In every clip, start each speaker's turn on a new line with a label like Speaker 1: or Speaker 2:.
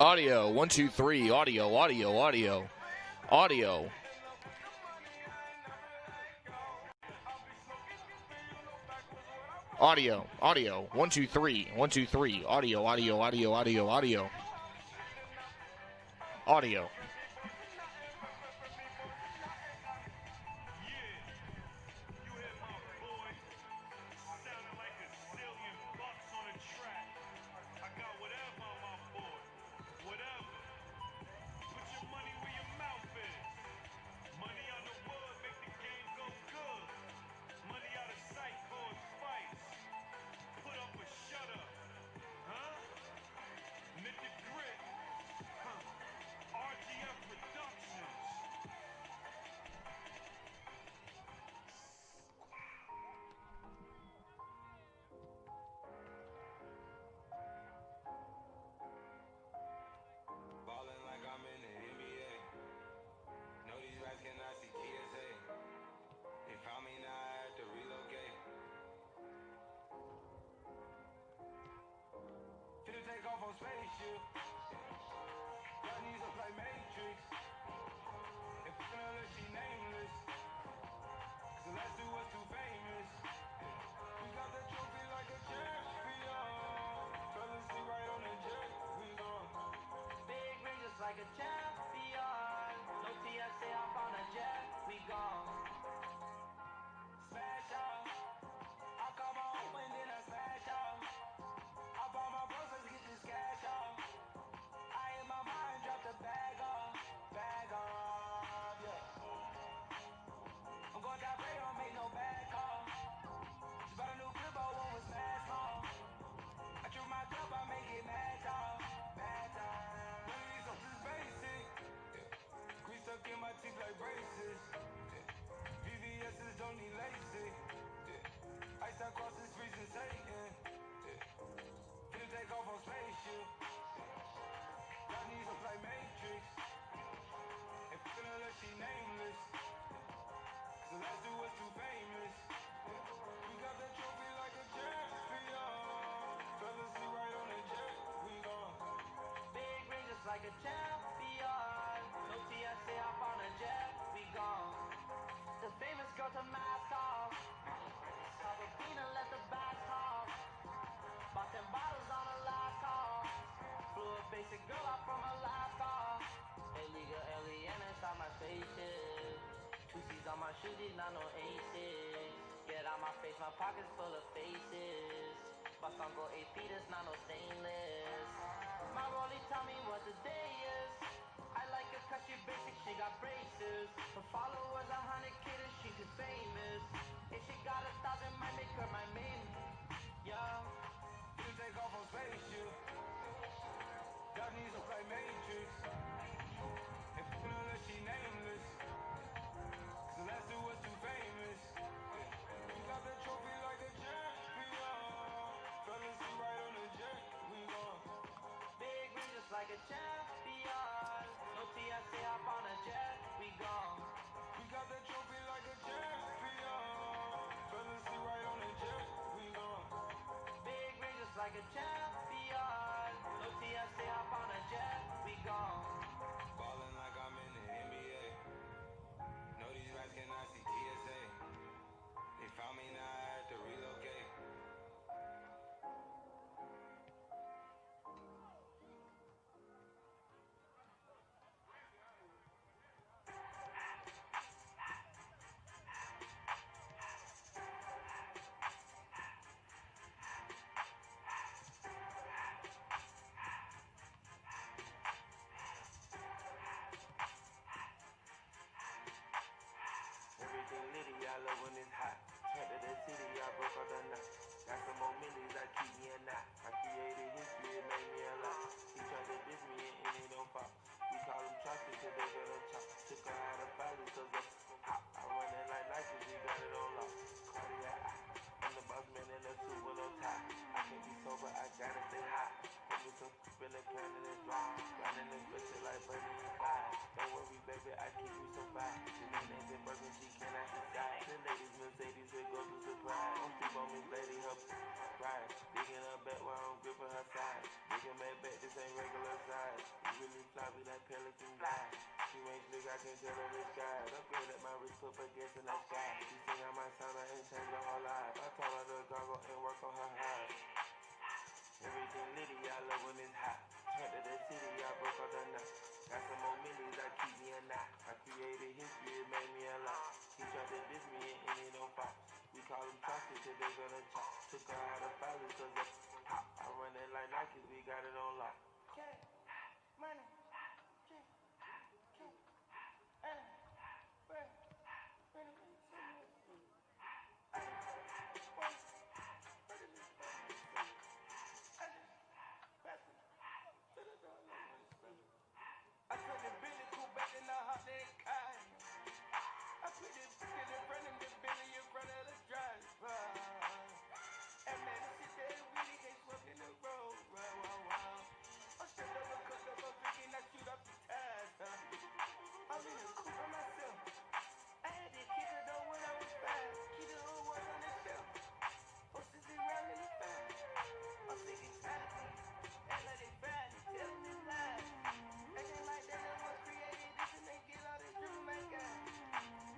Speaker 1: Audio, 1, 2, 3, audio, audio, audio, audio. Audio, 1, 2, 3, 1, 2, 3, audio, audio, audio, audio, audio. Audio.
Speaker 2: I be like pelican guy. She ain't slick, I can tell her this guy. Upgrade at my wrist, put against in that sky. She sing I might sound, I ain't change her whole life. I told her to goggle and work on her eyes. Everything litty, I love when it's hot. Turn to the city, I broke out the knot. Got some more millions, I keep me a knot. I created history, it made me a lot. He tried to diss me and it don't pop. We call them chocolate till they gonna chop. Took her out of filers cause they pop. I run it like Nike, we got it on lock. Cash, money, cash, cash, bread, bread, I put the Billy cool back in the hot day car. I put this in front of the Billy in front of the driver. And man, this shit that we can't smoke in the road. I'm straight up and cut up, I'm thinking I shoot up the tires. I'm in the coupe by myself. I had to kick her though when I was 5. Keep the old ones on the shelf. I'm sitting around in the back. I'm thinking fantasy. Act like they find it, telling this lie. Acting like they the ones created this and they get all this dream, my God.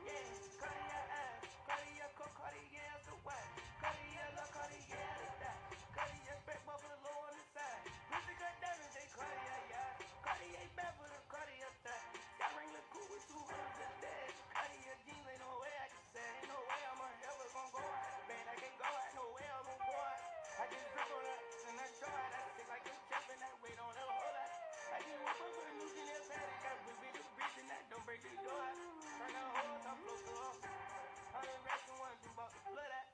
Speaker 2: Yeah, Cartier eyes, Cartier coke, Cartier the white, Cartier low, Cartier the die, Cartier back buffalo on the side. Pussy got diamonds, they Cartier yacht, Cartier back for the Cartier tie. Got ring the cool with 200 a day. Cartier jeans, ain't no way I can say, ain't no way I'm ever gonna go out. Man, I can't go out, no way I'm gonna go out. I just drip on that and I show out. I sit like a chef and I wait on a whole lot. I just woke up for a new Chanel paddock. I whip it a bitch and I don't break the door out. Turn the whole top floor to up. 100 racks and one, two bucks, blood out.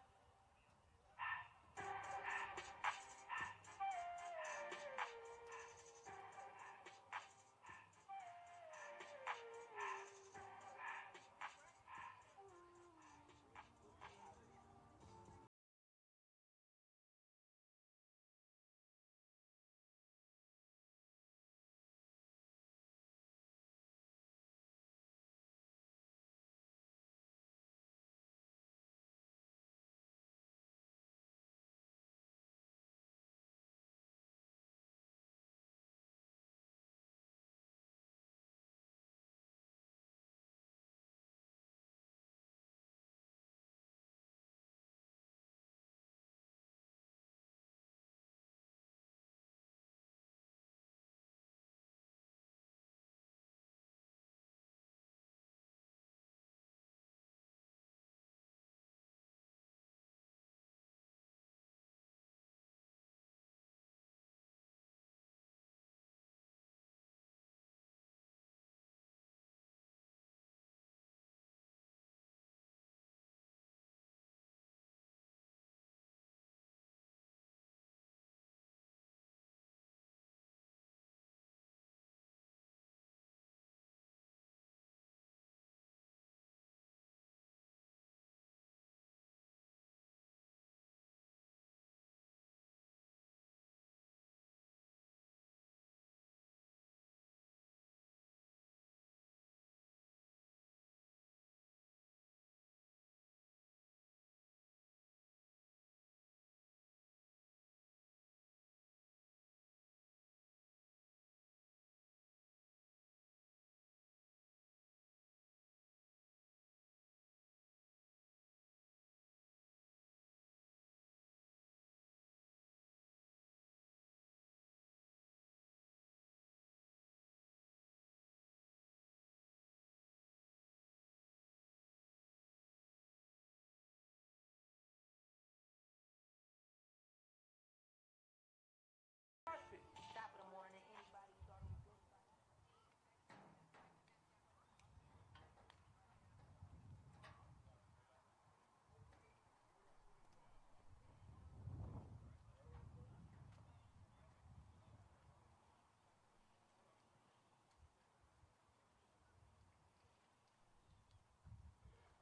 Speaker 2: Top of the morning, anybody starting with this?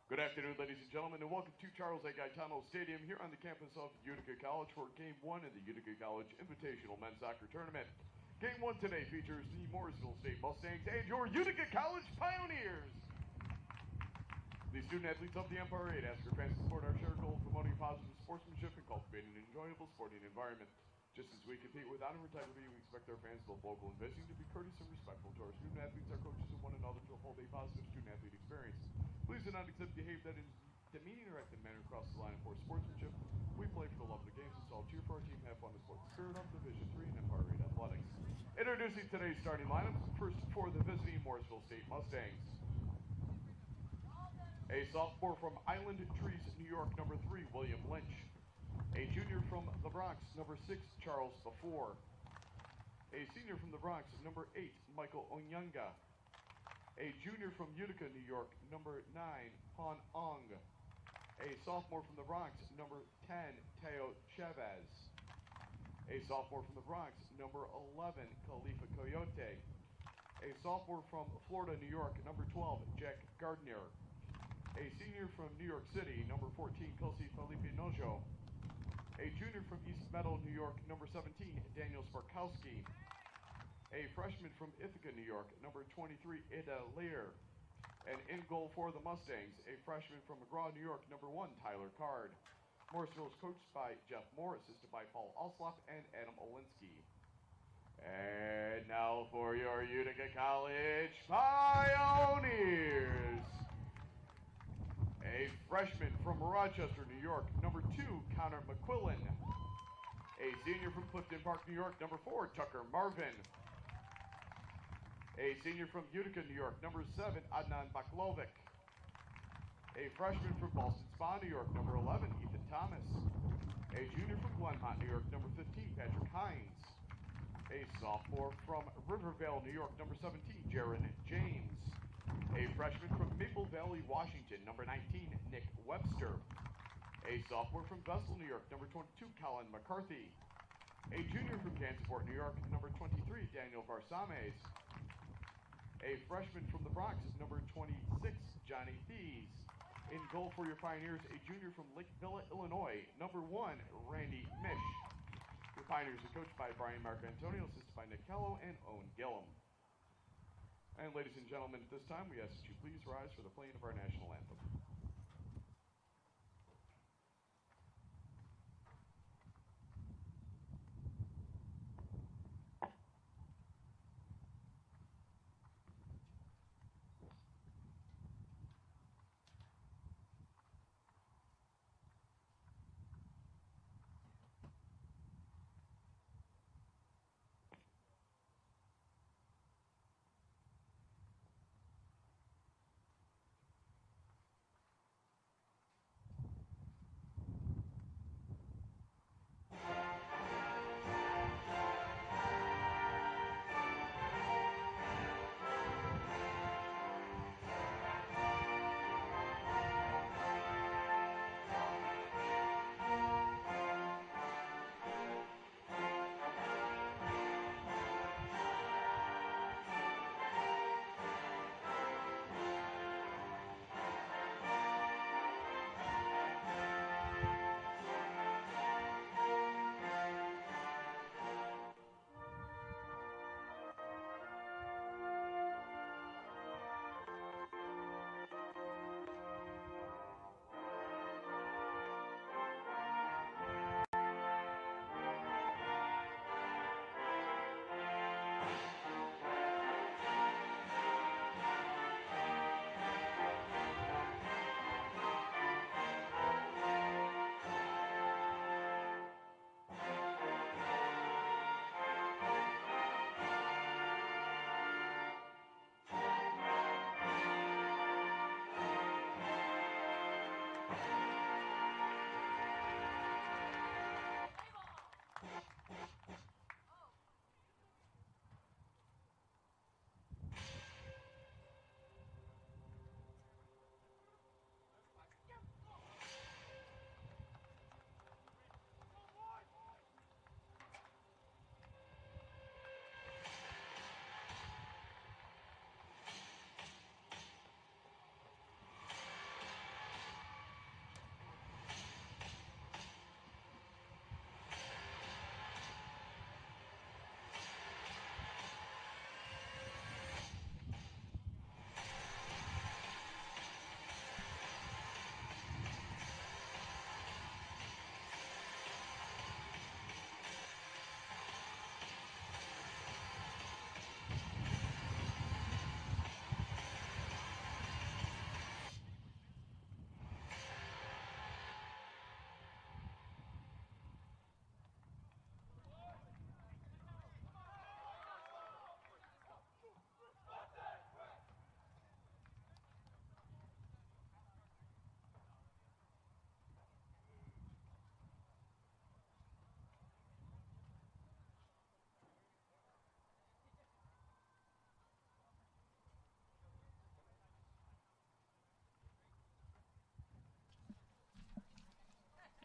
Speaker 3: Good afternoon, ladies and gentlemen, and welcome to Charles A. Gaetano Stadium here on the campus of Utica College for Game 1 in the Utica College Invitational Men's Soccer Tournament. Game 1 today features the Morrisville State Mustangs and your Utica College Pioneers. The student athletes of the Empire 8 ask your fans to support our shared goal of promoting positive sportsmanship and cultivating an enjoyable sporting environment. Just as we compete with honor and integrity, we expect our fans, both local and visiting, to be courteous and respectful to our student athletes, our coaches, and one another to uphold a positive student athlete experience. Please do not accept behavior that is demeaning or active manner across the line for sportsmanship. We play for the love of the games, and so cheer for our team, have fun and support the spirit of Division III and Empire 8 athletics. Introducing today's starting lineups, first for the visiting Morrisville State Mustangs. A sophomore from Island Trees, New York, number 3, William Lynch. A junior from the Bronx, number 6, Charles Bafour. A senior from the Bronx, number 8, Michael Onyanga. A junior from Utica, New York, number 9, Han Ong. A sophomore from the Bronx, number 10, Teo Chavez. A sophomore from the Bronx, number 11, Khalifa Coyote. A sophomore from Florida, New York, number 12, Jack Gardner. A senior from New York City, number 14, Kelsey Felipe Nojo. A junior from East Meadow, New York, number 17, Daniel Sparkowski. A freshman from Ithaca, New York, number 23, Ida Lear. And in goal for the Mustangs, a freshman from McGraw, New York, number 1, Tyler Card. Morrisville is coached by Jeff Moore, assisted by Paul Alslop and Adam Olinsky. And now for your Utica College Pioneers. A freshman from Rochester, New York, number 2, Connor McQuillan. A senior from Clifton Park, New York, number 4, Tucker Marvin. A senior from Utica, New York, number 7, Adnan Baklovic. A freshman from Boston Spa, New York, number 11, Ethan Thomas. A junior from Glenmont, New York, number 15, Patrick Hines. A sophomore from Rivervale, New York, number 17, Jaron James. A freshman from Maple Valley, Washington, number 19, Nick Webster. A sophomore from Vestal, New York, number 22, Colin McCarthy. A junior from Gansevoort, New York, number 23, Daniel Varsames. A freshman from the Bronx, number 26, Johnny Thies. In goal for your Pioneers, a junior from Lake Villa, Illinois, number 1, Randy Mish. Your Pioneers are coached by Brian Marcantonio, assisted by Nick Kello and Owen Gillum. And ladies and gentlemen, at this time, we ask that you please rise for the playing of our national anthem.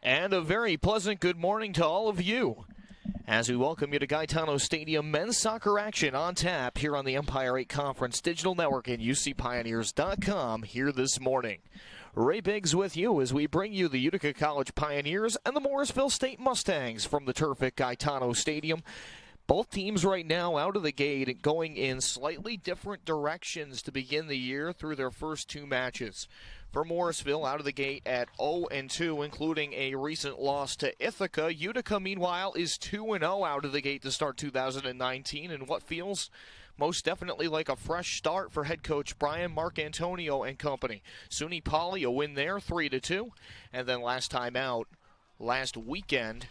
Speaker 1: And a very pleasant good morning to all of you as we welcome you to Gaetano Stadium men's soccer action on tap here on the Empire 8 Conference Digital Network and UCPioneers.com here this morning. Ray Biggs with you as we bring you the Utica College Pioneers and the Morrisville State Mustangs from the turf at Gaetano Stadium. Both teams right now out of the gate going in slightly different directions to begin the year through their first two matches. For Morrisville, out of the gate at 0-2, including a recent loss to Ithaca. Utica, meanwhile, is 2-0 out of the gate to start 2019 in what feels most definitely like a fresh start for head coach Brian Marcantonio and company. SUNY Poly, a win there, 3-2. And then last time out, last weekend,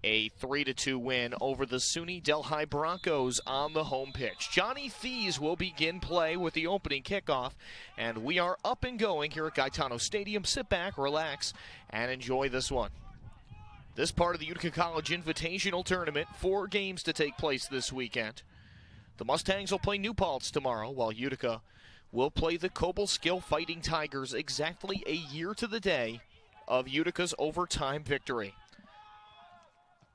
Speaker 1: a 3-2 win over the SUNY Delhi Broncos on the home pitch. Johnny Thies will begin play with the opening kickoff, and we are up and going here at Gaetano Stadium. Sit back, relax, and enjoy this one. This part of the Utica College Invitational Tournament, 4 games to take place this weekend. The Mustangs will play New Paltz tomorrow, while Utica will play the Cobleskill Fighting Tigers exactly a year to the day of Utica's overtime victory.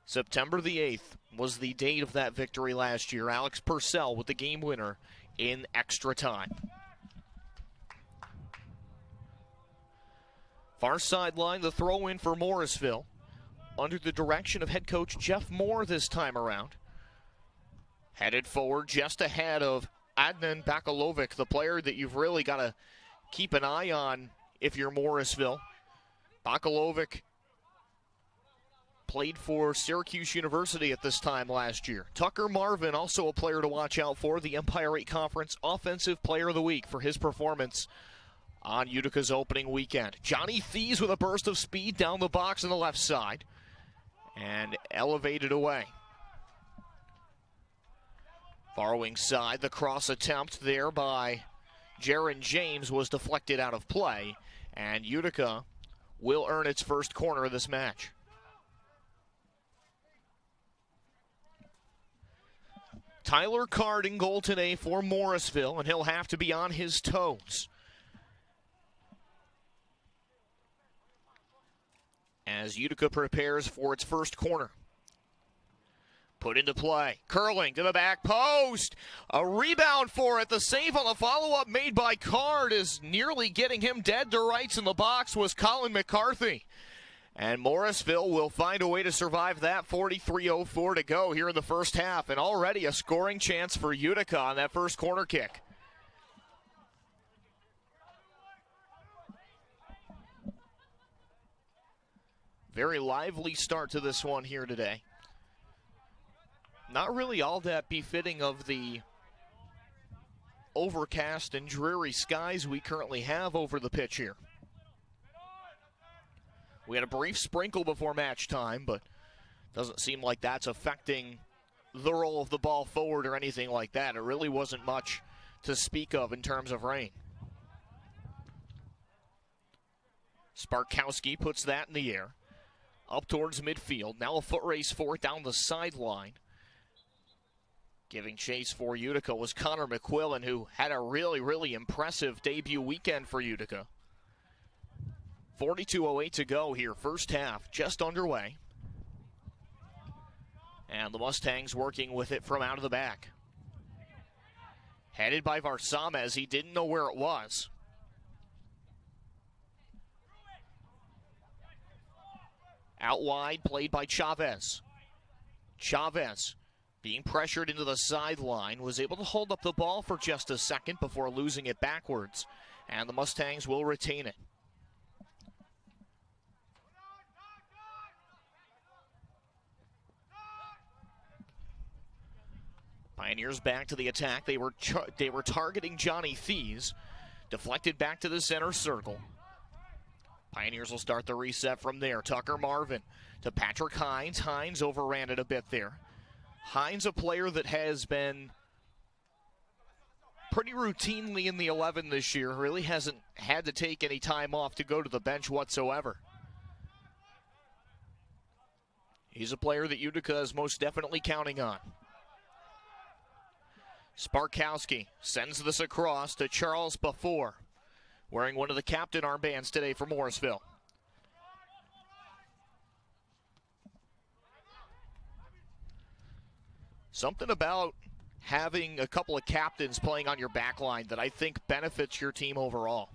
Speaker 1: September the 8th was the date of that victory last year. Alex Purcell with the game winner in extra time. Far sideline, the throw in for Morrisville under the direction of head coach Jeff Moore this time around. Headed forward just ahead of Adnan Bakalovic, the player that you've really got to keep an eye on if you're Morrisville. Bakalovic played for Syracuse University at this time last year. Tucker Marvin, also a player to watch out for, the Empire 8 Conference Offensive Player of the Week for his performance on Utica's opening weekend. Johnny Thies with a burst of speed down the box on the left side and elevated away. Borrowing side, the cross attempt there by Jaron James was deflected out of play, and Utica will earn its first corner of this match. Tyler Card in goal today for Morrisville, and he'll have to be on his toes as Utica prepares for its first corner. Put into play. Curling to the back post. A rebound for it. The save on the follow-up made by Card is nearly getting him dead to rights in the box was Colin McCarthy. And Morrisville will find a way to survive that. 43:04 to go here in the first half. And already a scoring chance for Utica on that first corner kick. Very lively start to this one here today. Not really all that befitting of the overcast and dreary skies we currently have over the pitch here. We had a brief sprinkle before match time, but doesn't seem like that's affecting the roll of the ball forward or anything like that. It really wasn't much to speak of in terms of rain. Sparkowski puts that in the air. Up towards midfield. Now a foot race for it down the sideline. Giving chase for Utica was Connor McQuillan, who had a really, really impressive debut weekend for Utica. 42:08 to go here, first half, just underway. And the Mustangs working with it from out of the back. Headed by Varsamez, he didn't know where it was. Out wide, played by Chavez. Chavez, being pressured into the sideline, was able to hold up the ball for just a second before losing it backwards. And the Mustangs will retain it. Pioneers back to the attack. They were targeting Johnny Thies. Deflected back to the center circle. Pioneers will start the reset from there. Tucker Marvin to Patrick Hines. Hines overran it a bit there. Hines, a player that has been pretty routinely in the 11 this year. Really hasn't had to take any time off to go to the bench whatsoever. He's a player that Utica is most definitely counting on. Sparkowski sends this across to Charles Bafour, wearing one of the captain armbands today for Morrisville. Something about having a couple of captains playing on your back line that I think benefits your team overall.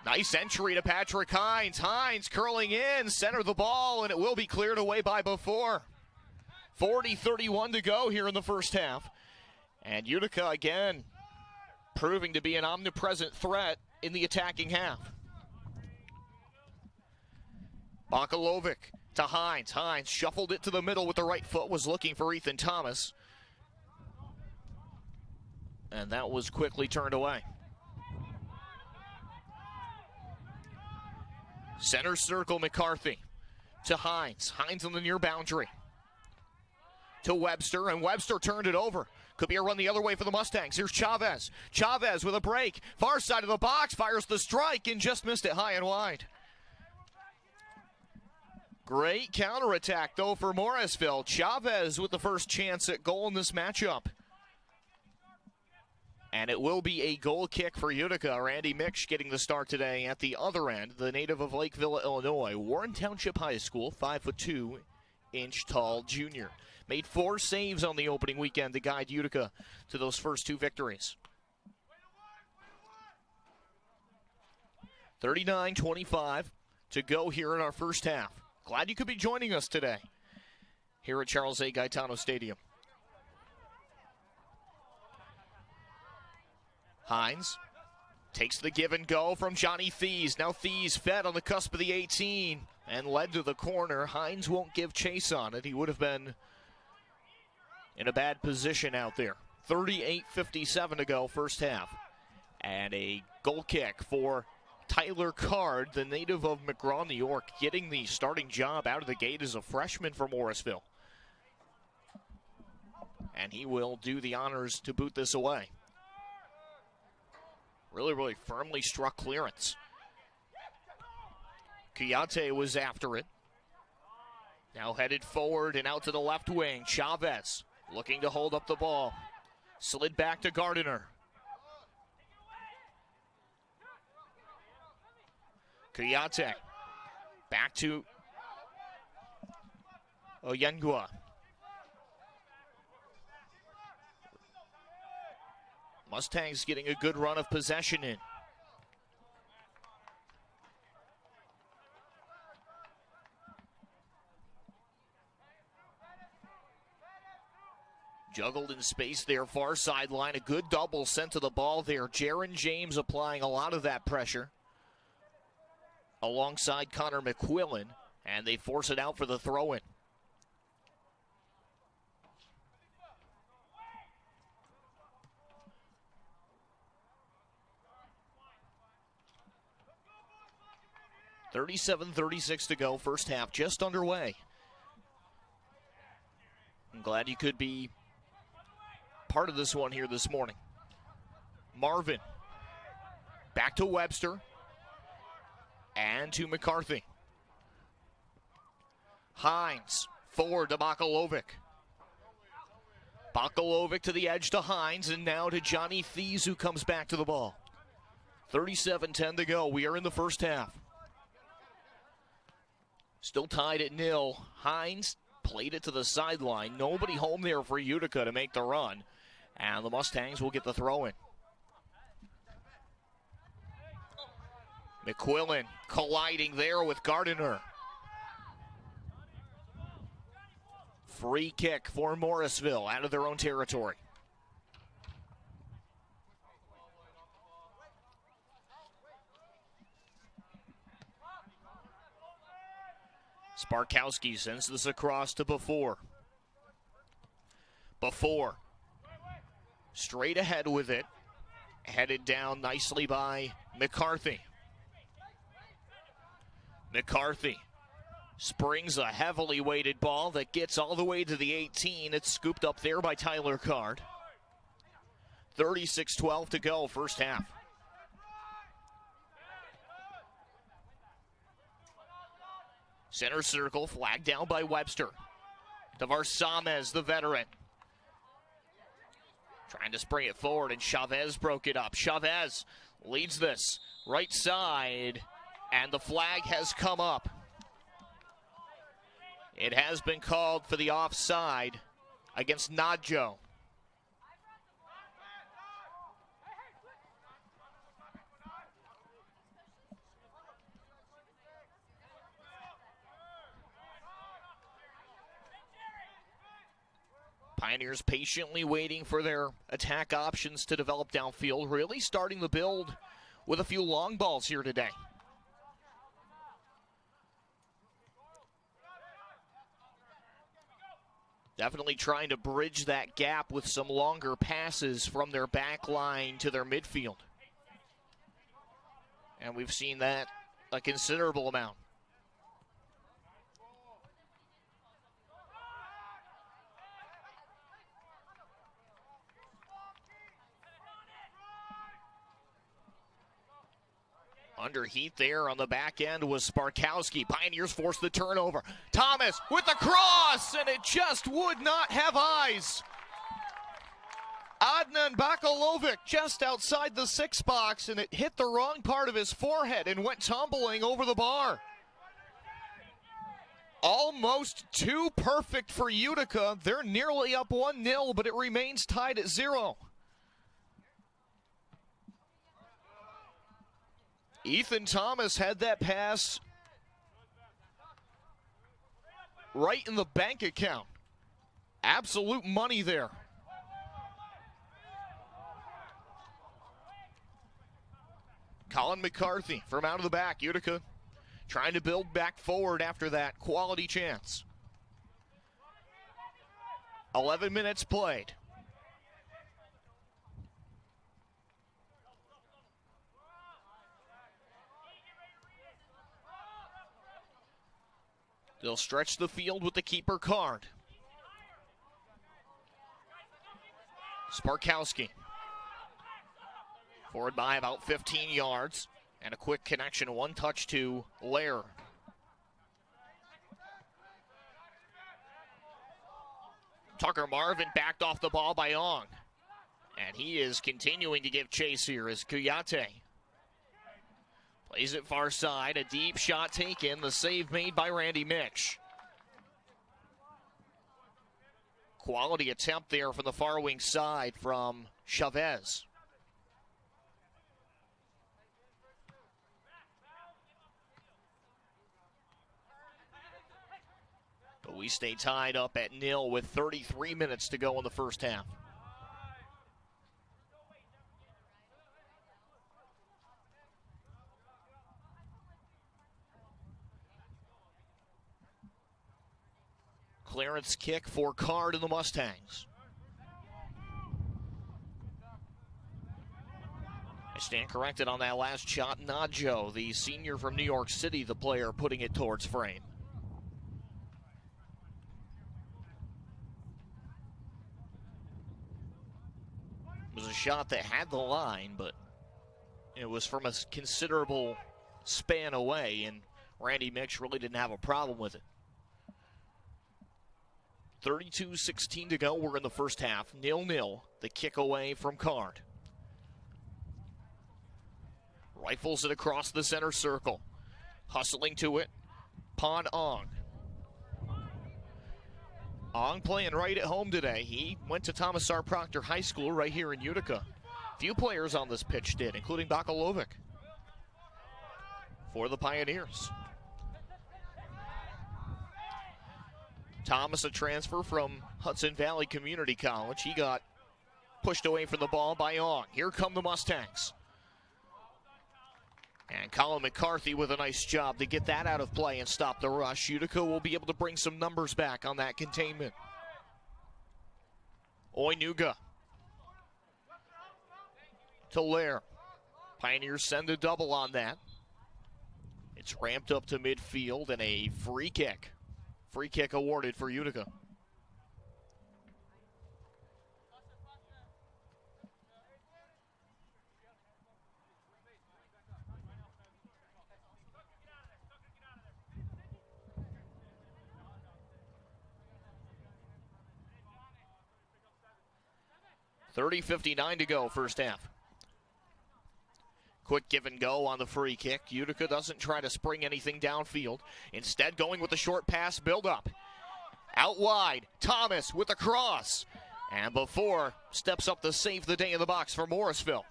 Speaker 1: Nice entry to Patrick Hines. Hines curling in, center the ball, and it will be cleared away by Before. 40-31 to go here in the first half. And Utica again proving to be an omnipresent threat in the attacking half. Bakalovic to Hines. Hines shuffled it to the middle with the right foot, was looking for Ethan Thomas. And that was quickly turned away. Center circle, McCarthy to Hines. Hines on the near boundary. To Webster, and Webster turned it over. Could be a run the other way for the Mustangs. Here's Chavez. Chavez with a break. Far side of the box, fires the strike, and just missed it high and wide. Great counterattack, though, for Morrisville. Chavez with the first chance at goal in this matchup. And it will be a goal kick for Utica. Randy Miksch getting the start today at the other end, the native of Lake Villa, Illinois. Warren Township High School, 5'2" tall junior. Made 4 saves on the opening weekend to guide Utica to those first 2 victories. 39-25 to go here in our first half. Glad you could be joining us today here at Charles A. Gaetano Stadium. Hines takes the give and go from Johnny Thies. Now Thies fed on the cusp of the 18 and led to the corner. Hines won't give chase on it. He would have been in a bad position out there. 38-57 to go, first half. And a goal kick for Tyler Card, the native of McGraw, New York, getting the starting job out of the gate as a freshman for Morrisville. And he will do the honors to boot this away. Really firmly struck clearance. Kiyate was after it. Now headed forward and out to the left wing. Chavez looking to hold up the ball. Slid back to Gardiner. Kiyate back to Oyengua. Mustangs getting a good run of possession in. Juggled in space there, far sideline. A good double sent to the ball there. Jaron James applying a lot of that pressure alongside Connor McQuillan, and they force it out for the throw-in. $37-36 to go, first half just underway. I'm glad you could be part of this one here this morning. Marvin back to Webster and to McCarthy. Hines forward to Bakalovic. Bakalovic to the edge to Hines, and now to Johnny Thies, who comes back to the ball. 37-10 to go. We are in the first half. Still tied at 0. Hines played it to the sideline. Nobody home there for Utica to make the run. And the Mustangs will get the throw in. McQuillan colliding there with Gardiner. Free kick for Morrisville out of their own territory. Sparkowski sends this across to Before. Before. Straight ahead with it. Headed down nicely by McCarthy. McCarthy springs a heavily weighted ball that gets all the way to the 18. It's scooped up there by Tyler Card. 36-12 to go, first half. Center circle, flagged down by Webster. Tavares, the veteran. Trying to spring it forward, and Chavez broke it up. Chavez leads this right side, and the flag has come up. It has been called for the offside against Nadjo. Pioneers patiently waiting for their attack options to develop downfield, really starting the build with a few long balls here today. Definitely trying to bridge that gap with some longer passes from their back line to their midfield. And we've seen that a considerable amount. Under heat there on the back end was Sparkowski. Pioneers forced the turnover. Thomas with the cross, and it just would not have eyes. Adnan Bakalovic just outside the 6 box, and it hit the wrong part of his forehead and went tumbling over the bar. Almost too perfect for Utica. They're nearly up 1-0, but it remains tied at 0. Ethan Thomas had that pass right in the bank account. Absolute money there. Colin McCarthy from out of the back. Utica trying to build back forward after that quality chance. 11 minutes played. They'll stretch the field with the keeper card. Sparkowski. Forward by about 15 yards. And a quick connection, one touch to Lair. Tucker Marvin backed off the ball by Ong. And he is continuing to give chase here as Kuyate plays it far side, a deep shot taken, the save made by Randy Mitch. Quality attempt there from the far wing side from Chavez. But we stay tied up at 0 with 33 minutes to go in the first half. Clearance kick for Card and the Mustangs. I stand corrected on that last shot. Nadjo, the senior from New York City, the player putting it towards frame. It was a shot that had the line, but it was from a considerable span away, and Randy Mitch really didn't have a problem with it. 32-16 to go. We're in the first half. 0-0. The kick away from Card. Rifles it across the center circle. Hustling to it. Pon Ong. Ong playing right at home today. He went to Thomas R. Proctor High School right here in Utica. Few players on this pitch did, including Bakalovic for the Pioneers. Thomas, a transfer from Hudson Valley Community College. He got pushed away from the ball by Ong. Here come the Mustangs. And Colin McCarthy with a nice job to get that out of play and stop the rush. Utica will be able to bring some numbers back on that containment. Oynuga to Lair. Pioneers send a double on that. It's ramped up to midfield and a free kick. Free kick awarded for Utica. .30:59 to go, first half. Quick give and go on the free kick. Utica doesn't try to spring anything downfield. Instead, going with the short pass build-up. Out wide, Thomas with a cross. And before, steps up to save the day in the box for Morrisville.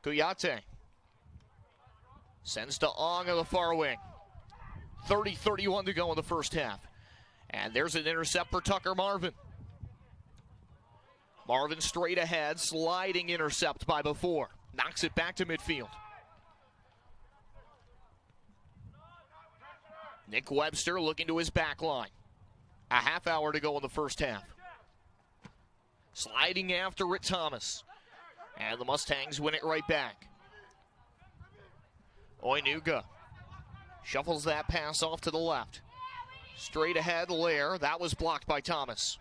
Speaker 1: Kuyate sends to Ong on the far wing. 30-31 to go in the first half. And there's an intercept for Tucker Marvin. Marvin straight ahead, sliding intercept by before. Knocks it back to midfield. Nick Webster looking to his back line. A half hour to go in the first half. Sliding after it, Thomas. And the Mustangs win it right back. Utica shuffles that pass off to the left. Straight ahead, Lair. That was blocked by Thomas.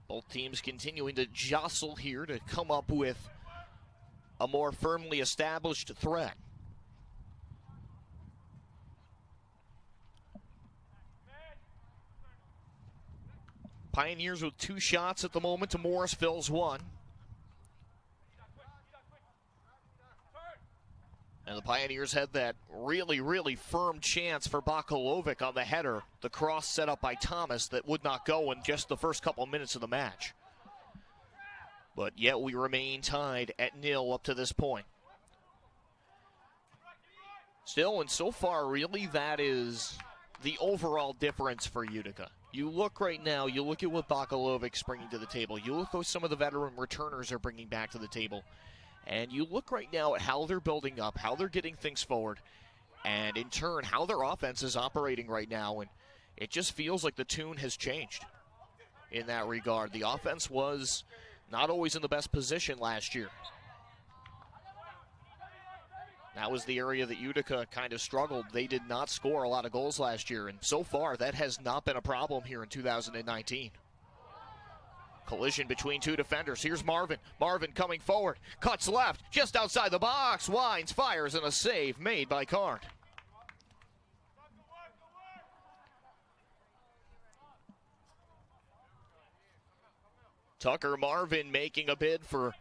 Speaker 1: Both teams continuing to jostle here to come up with a more firmly established threat. Pioneers with 2 shots at the moment to Morrisville's 1. And the Pioneers had that really firm chance for Bakalovic on the header. The cross set up by Thomas that would not go in just the first couple minutes of the match. But yet we remain tied at 0 up to this point. Still, and so far, really, that is the overall difference for Utica. You look right now, you look at what Bakalovic's bringing to the table. You look at what some of the veteran returners are bringing back to the table. And you look right now at how they're building up, how they're getting things forward, and in turn, how their offense is operating right now. And it just feels like the tune has changed in that regard. The offense was not always in the best position last year. That was the area that Utica kind of struggled. They did not score a lot of goals last year, and so far that has not been a problem here in 2019. Collision between 2 defenders. Here's Marvin. Marvin coming forward. Cuts left, just outside the box. Wines, fires, and a save made by Card. Tucker Marvin making a bid for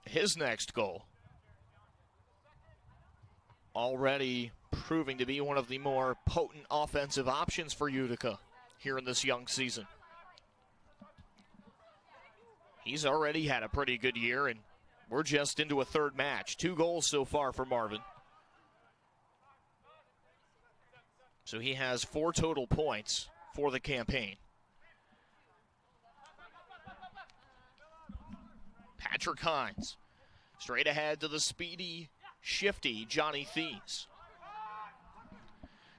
Speaker 1: his next goal. Already proving to be one of the more potent offensive options for Utica here in this young season. He's already had a pretty good year, and we're just into a third match. 2 goals so far for Marvin. So he has 4 total points for the campaign. Patrick Hines, straight ahead to the speedy, shifty Johnny Thies.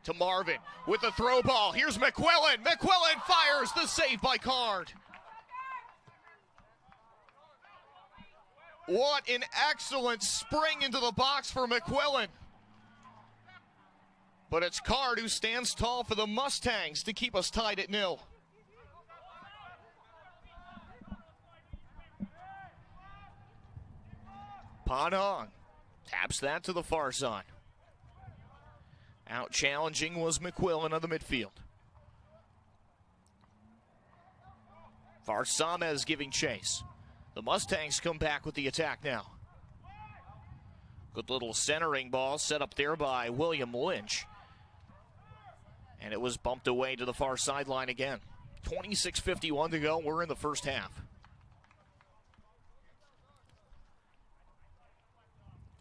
Speaker 1: To Marvin with the throw ball. Here's McQuillan. McQuillan fires, the save by Card. What an excellent spring into the box for McQuillan. But it's Card who stands tall for the Mustangs to keep us tied at 0. Panong taps that to the far side. Out challenging was McQuillan on the midfield. Varsamez giving chase. The Mustangs come back with the attack now. Good little centering ball set up there by William Lynch. And it was bumped away to the far sideline again. 26:51 to go. We're in the first half.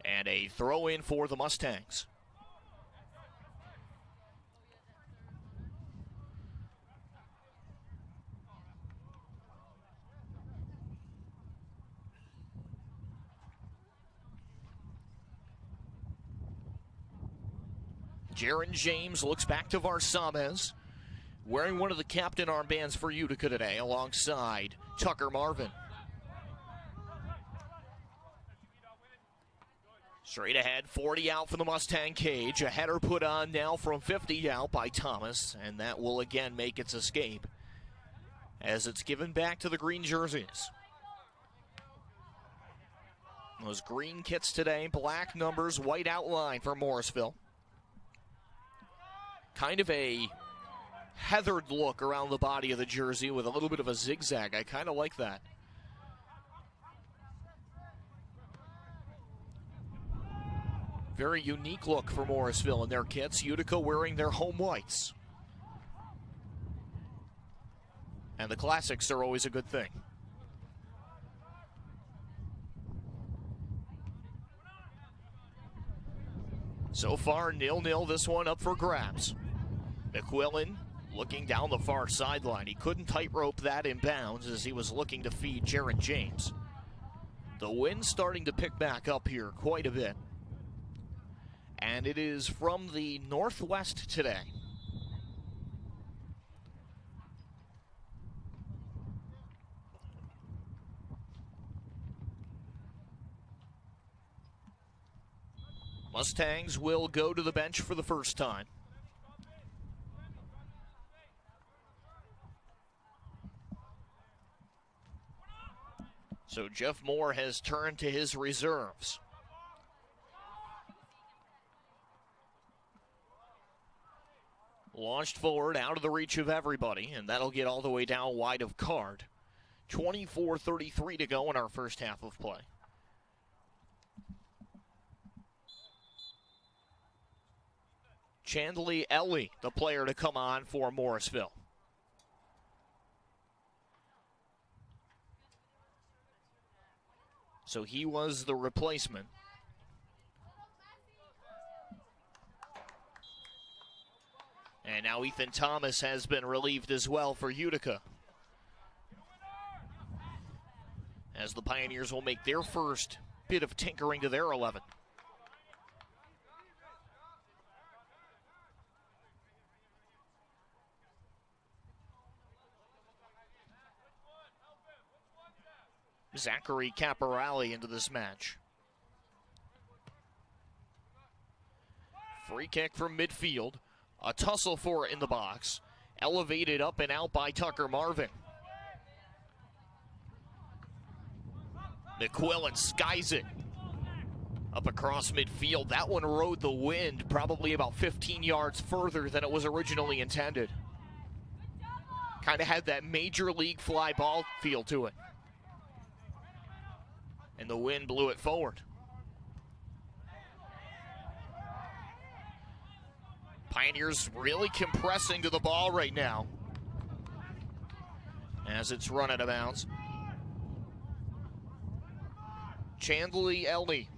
Speaker 1: And a throw in for the Mustangs. Jaron James looks back to Varsamez, wearing one of the captain armbands for Utica today, alongside Tucker Marvin. Straight ahead, 40 out for the Mustang cage. A header put on now from 50 out by Thomas, and that will again make its escape as it's given back to the green jerseys. Those green kits today, black numbers, white outline for Morrisville. Kind of a heathered look around the body of the jersey with a little bit of a zigzag. I kind of like that. Very unique look for Morrisville in their kits. Utica wearing their home whites. And the classics are always a good thing. So far, 0-0, this one up for grabs. McQuillan looking down the far sideline. He couldn't tightrope that in bounds as he was looking to feed Jaron James. The wind starting to pick back up here quite a bit. And it is from the northwest today. Mustangs will go to the bench for the first time. So Jeff Moore has turned to his reserves. Launched forward out of the reach of everybody, and that'll get all the way down wide of Card. 24:33 to go in our first half of play. Chandley Ellie, the player to come on for Morrisville. So he was the replacement. And now Ethan Thomas has been relieved as well for Utica, as the Pioneers will make their first bit of tinkering to their 11. Zachary Caporale into this match. Free kick from midfield. A tussle for it in the box. Elevated up and out by Tucker Marvin. McQuillan skies it up across midfield. That one rode the wind probably about 15 yards further than it was originally intended. Kind of had that major league fly ball feel to it. And the wind blew it forward. Pioneers really compressing to the ball right now as it's run out of bounds. Chandley Ellie,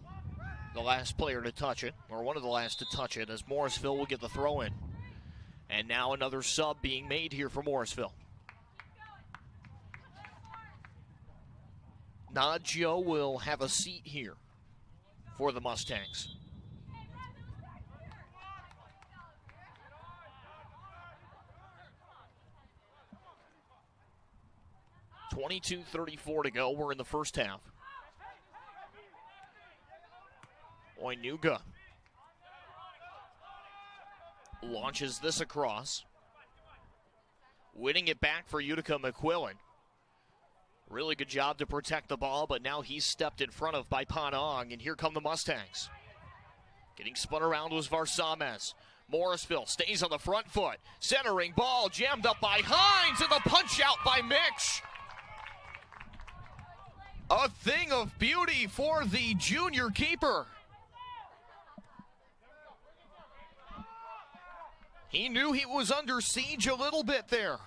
Speaker 1: the last player to touch it, or one of the last to touch it, as Morrisville will get the throw in. And now another sub being made here for Morrisville. Naggio will have a seat here for the Mustangs. .22:34 to go. We're in the first half. Oinuga launches this across. Winning it back for Utica McQuillan. Really good job to protect the ball, but now he's stepped in front of by Panong, and here come the Mustangs. Getting spun around was Varsamez. Morrisville stays on the front foot. Centering ball jammed up by Hines, and the punch out by Mitch. A thing of beauty for the junior keeper. He knew he was under siege a little bit there.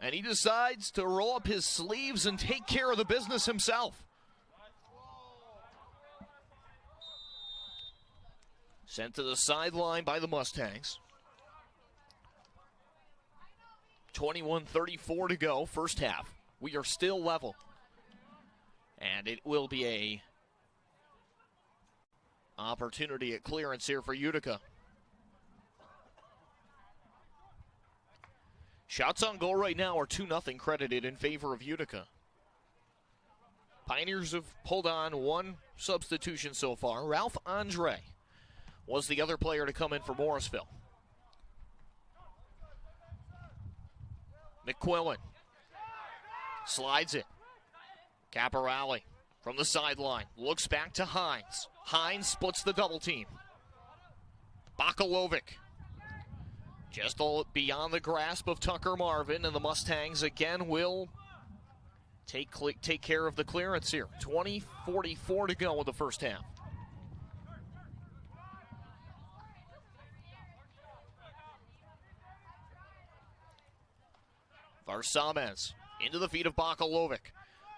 Speaker 1: And he decides to roll up his sleeves and take care of the business himself. Sent to the sideline by the Mustangs. 21:34 to go, first half. We are still level. And it will be a opportunity at clearance here for Utica. Shots on goal right now are 2-0 credited in favor of Utica. Pioneers have pulled on one substitution so far. Ralph Andre was the other player to come in for Morrisville. McQuillan slides it. Caporale from the sideline looks back to Hines. Hines splits the double team. Bakalovic just beyond the grasp of Tucker Marvin, and the Mustangs again will take care of the clearance here. 20:44 to go in the first half. Varsamez into the feet of Bakalovic.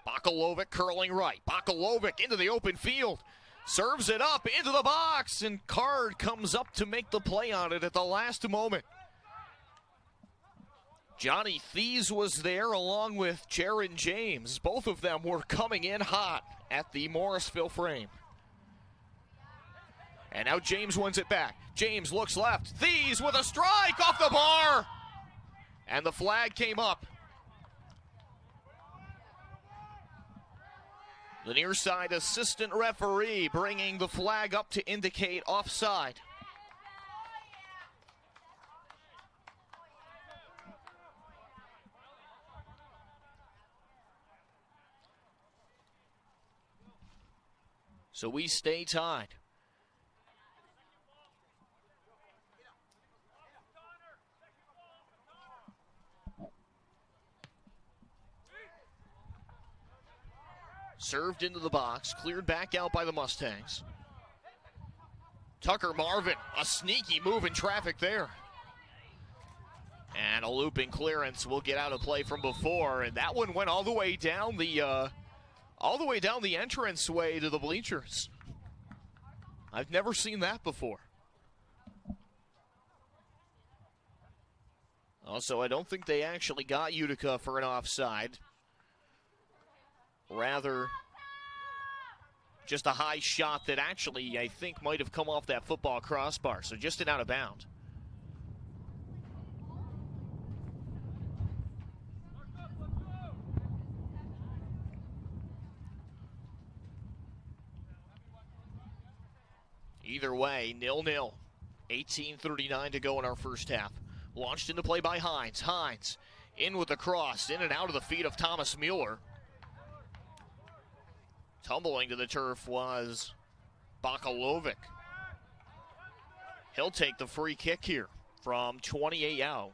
Speaker 1: Bakalovic curling right. Bakalovic into the open field. Serves it up into the box, and Card comes up to make the play on it at the last moment. Johnny Thies was there along with Jaron James. Both of them were coming in hot at the Morrisville frame. And now James wins it back. James looks left. Thies with a strike off the bar. And the flag came up. The near side assistant referee bringing the flag up to indicate offside. So we stay tied. Served into the box, cleared back out by the Mustangs. Tucker Marvin, a sneaky move in traffic there. And a looping clearance will get out of play from before, and that one went all the way down the entranceway to the bleachers. I've never seen that before. Also, I don't think they actually got Utica for an offside. Rather, just a high shot that actually, I think, might have come off that football crossbar. So just an out of bound. Either way, 0-0. 18:39 to go in our first half. Launched into play by Hines. Hines in with the cross, in and out of the feet of Thomas Mueller. Tumbling to the turf was Bakalovic. He'll take the free kick here from 28 out.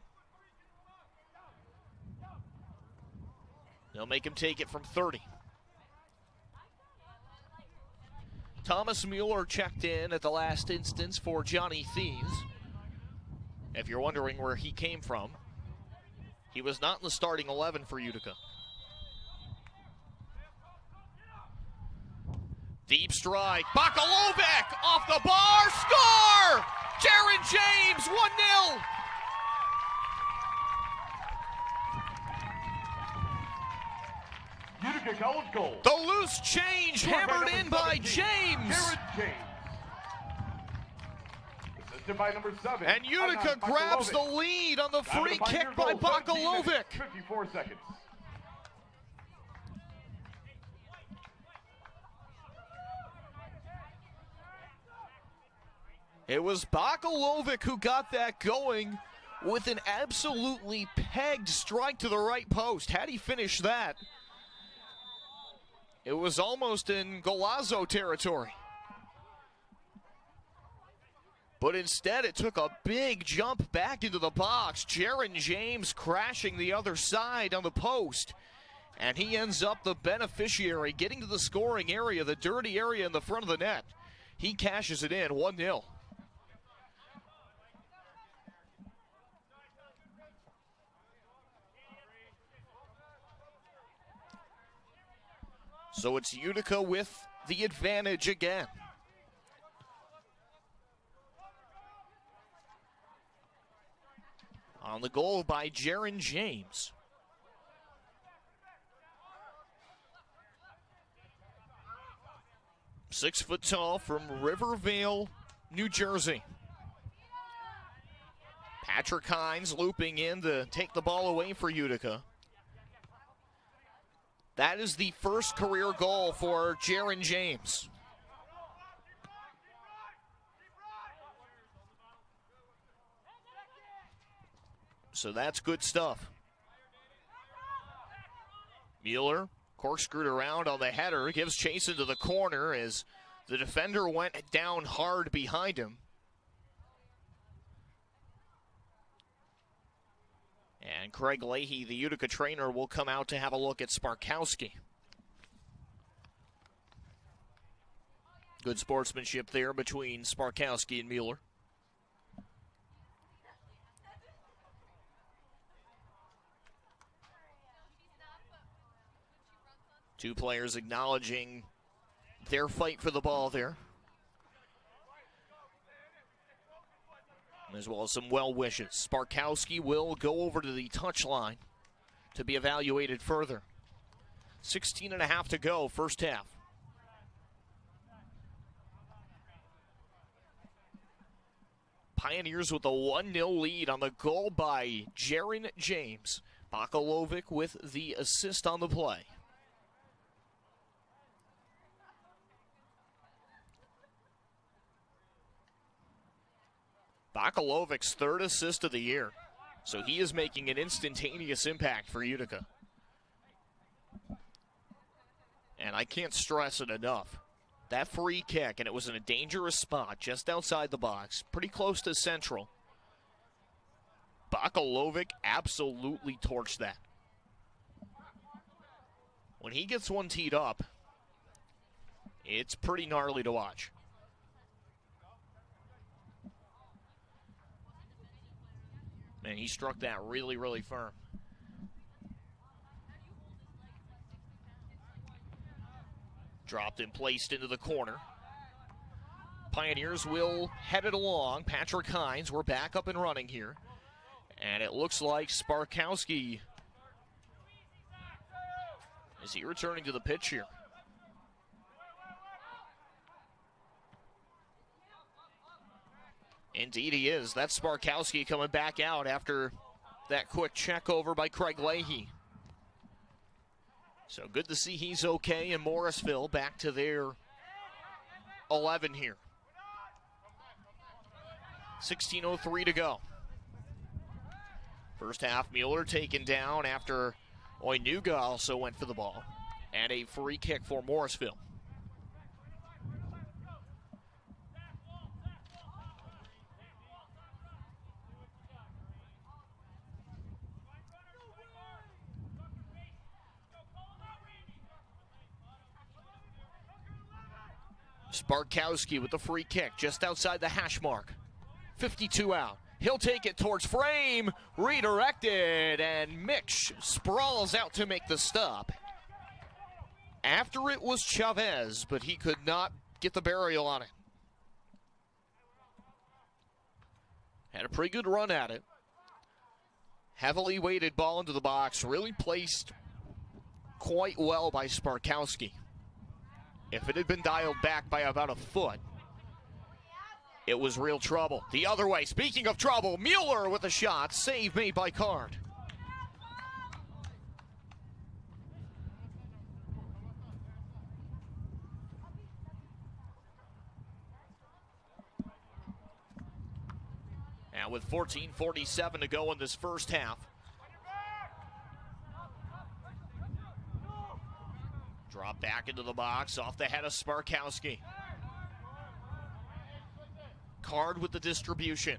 Speaker 1: They'll make him take it from 30. Thomas Mueller checked in at the last instance for Johnny Thies. If you're wondering where he came from, he was not in the starting 11 for Utica. Deep strike, Bakalovic off the bar, score! Jaron James, 1-0.
Speaker 3: Utica College goal.
Speaker 1: The loose change hammered in by James.
Speaker 3: Jaron James. Assisted by number 7.
Speaker 1: And Utica grabs the lead on the free kick by Bakalovic.
Speaker 3: 54 seconds.
Speaker 1: It was Bakalovic who got that going with an absolutely pegged strike to the right post. Had he finished that, it was almost in Golazo territory. But instead, it took a big jump back into the box. Jaron James crashing the other side on the post. And he ends up the beneficiary, getting to the scoring area, the dirty area in the front of the net. He cashes it in, 1-0. So it's Utica with the advantage again. On the goal by Jaron James. Six foot tall from Rivervale, New Jersey. Patrick Hines looping in to take the ball away for Utica. That is the first career goal for Jaron James. So that's good stuff. Mueller corkscrewed around on the header, gives chase into the corner as the defender went down hard behind him. And Craig Leahy, the Utica trainer, will come out to have a look at Sparkowski. Good sportsmanship there between Sparkowski and Mueller. Two players acknowledging their fight for the ball there, as well as some well wishes. Sparkowski will go over to the touchline to be evaluated further. 16.5 to go, first half. Pioneers with a 1-0 lead on the goal by Jaron James. Bakalovic with the assist on the play. Bakalovic's third assist of the year, so he is making an instantaneous impact for Utica. And I can't stress it enough. That free kick, and it was in a dangerous spot just outside the box, pretty close to central. Bakalovic absolutely torched that. When he gets one teed up, it's pretty gnarly to watch. And he struck that really, really firm. Dropped and placed into the corner. Pioneers will head it along. Patrick Hines, we're back up and running here. And it looks like Sparkowski, is he returning to the pitch here? Indeed he is. That's Sparkowski coming back out after that quick check over by Craig Leahy. So good to see he's okay in Morrisville, back to their 11 here. 16:03 to go. First half, Mueller taken down after Utica also went for the ball. And a free kick for Morrisville. Sparkowski with the free kick just outside the hash mark. 52 out. He'll take it towards frame, redirected, and Mitch sprawls out to make the stop. After it was Chavez, but he could not get the burial on it. Had a pretty good run at it. Heavily weighted ball into the box, really placed quite well by Sparkowski. If it had been dialed back by about a foot, it was real trouble. The other way, speaking of trouble, Mueller with a shot, save made by Card. And with 14:47 to go in this first half, drop back into the box off the head of Sparkowski. Card with the distribution.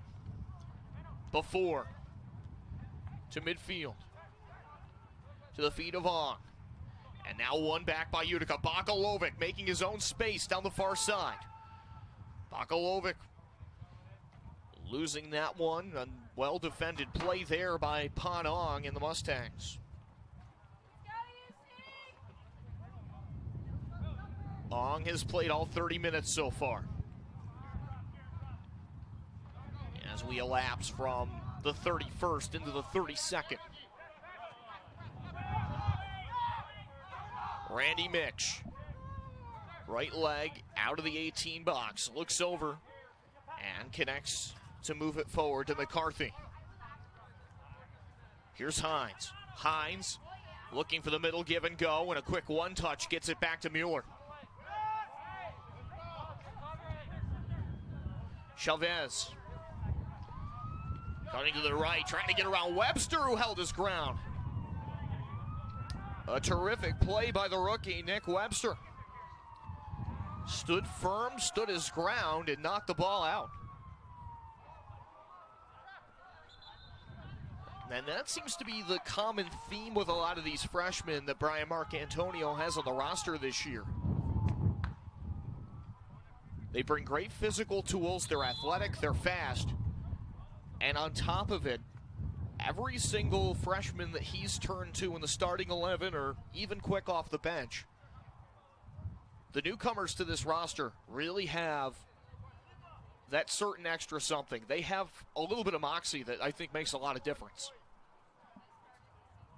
Speaker 1: Before. To midfield. To the feet of Ong. And now one back by Utica. Bakalovic making his own space down the far side. Bakalovic losing that one. A well-defended play there by Pan Ong and the Mustangs. Ong has played all 30 minutes so far. As we elapse from the 31st into the 32nd. Randy Mitch. Right leg out of the 18 box. Looks over and connects to move it forward to McCarthy. Here's Hines. Hines looking for the middle give and go, and a quick one-touch gets it back to Mueller. Chavez. Cutting to the right, trying to get around Webster, who held his ground. A terrific play by the rookie, Nick Webster. Stood firm, stood his ground, and knocked the ball out. And that seems to be the common theme with a lot of these freshmen that Brian Marcantonio has on the roster this year. They bring great physical tools, they're athletic, they're fast, and on top of it, every single freshman that he's turned to in the starting 11 or even quick off the bench, the newcomers to this roster really have that certain extra something. They have a little bit of moxie that I think makes a lot of difference.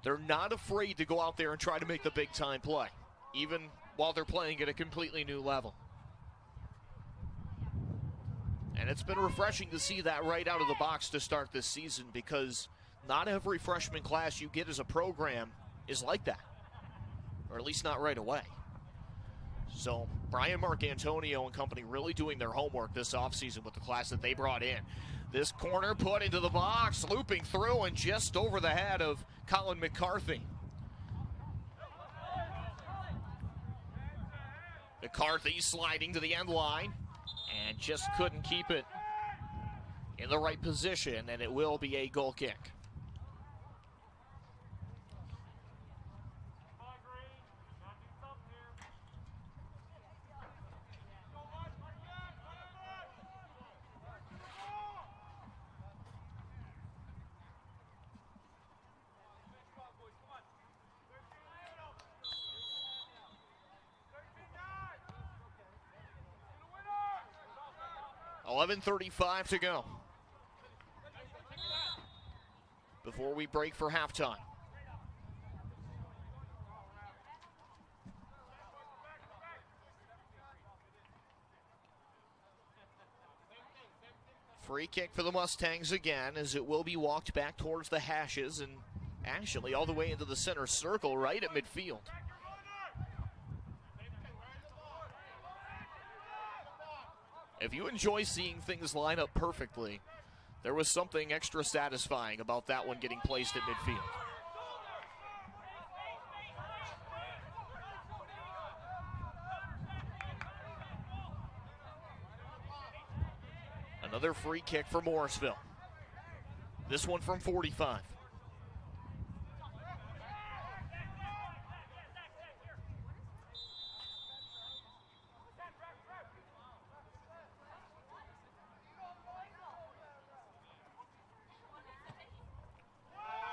Speaker 1: They're not afraid to go out there and try to make the big time play, even while they're playing at a completely new level. And it's been refreshing to see that right out of the box to start this season, because not every freshman class you get as a program is like that, or at least not right away. So Brian Marcantonio and company really doing their homework this offseason with the class that they brought in. This corner put into the box, looping through and just over the head of Colin McCarthy. McCarthy sliding to the end line and just couldn't keep it in the right position, and it will be a goal kick. .11:35 to go before we break for halftime. Free kick for the Mustangs again, as it will be walked back towards the hashes and actually all the way into the center circle right at midfield. If you enjoy seeing things line up perfectly, there was something extra satisfying about that one getting placed at midfield. Another free kick for Morrisville. This one from 45.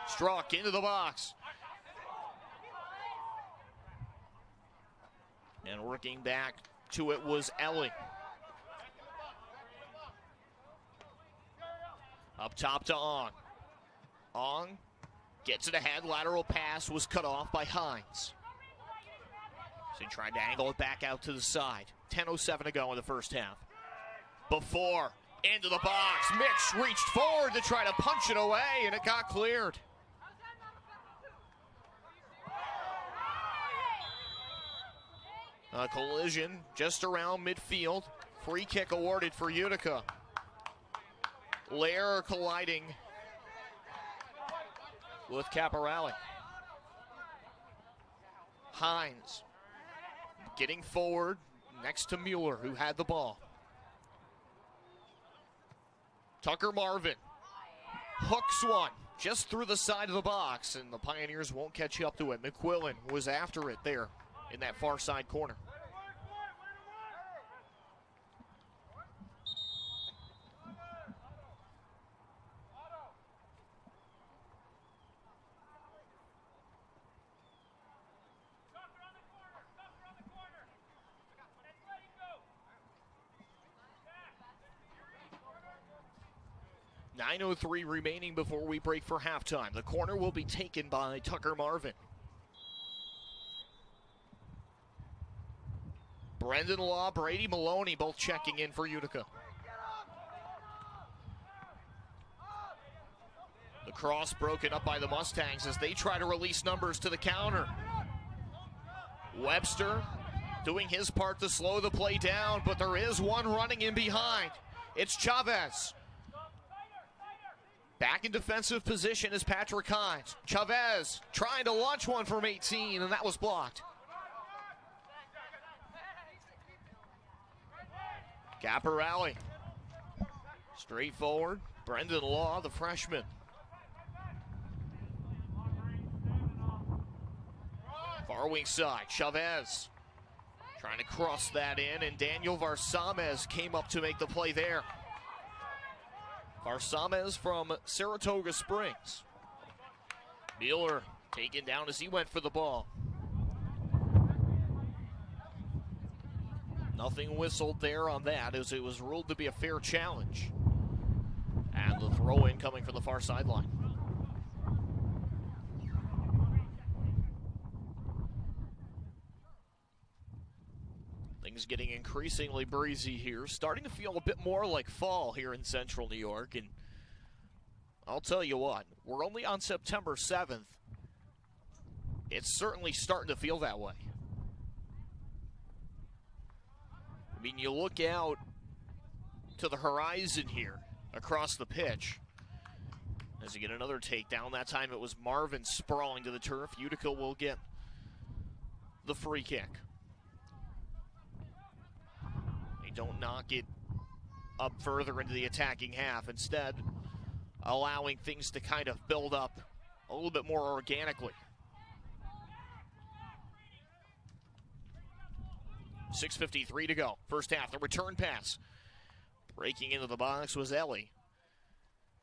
Speaker 1: Struck into the box. And working back to it was Elling. Up top to Ong. Ong gets it ahead. Lateral pass was cut off by Hines. So he tried to angle it back out to the side. 10:07 to go in the first half. Before, into the box. Mitch reached forward to try to punch it away, and it got cleared. A collision just around midfield. Free kick awarded for Utica. Lair colliding with Caporale. Hines getting forward next to Mueller, who had the ball. Tucker Marvin hooks one just through the side of the box, and the Pioneers won't catch up to it. McQuillan was after it there in that far side corner. .9:03 remaining before we break for halftime. The corner will be taken by Tucker Marvin. Brendan Law, Brady Maloney both checking in for Utica. The cross broken up by the Mustangs as they try to release numbers to the counter. Webster doing his part to slow the play down, but there is one running in behind. It's Chavez. Back in defensive position is Patrick Hines. Chavez trying to launch one from 18, and that was blocked. Caporale. Straight forward. Brendan Law, the freshman. Far wing side, Chavez trying to cross that in, and Daniel Varsamez came up to make the play there. Varsamez from Saratoga Springs. Mueller taken down as he went for the ball. Nothing whistled there on that as it was ruled to be a fair challenge. And the throw-in coming from the far sideline. Things getting increasingly breezy here. Starting to feel a bit more like fall here in central New York. And I'll tell you what, we're only on September 7th. It's certainly starting to feel that way. I mean, you look out to the horizon here across the pitch as you get another takedown. That time it was Marvin sprawling to the turf. Utica will get the free kick. They don't knock it up further into the attacking half. Instead, allowing things to kind of build up a little bit more organically. 6:53 to go. First half, the return pass. Breaking into the box was Ellie.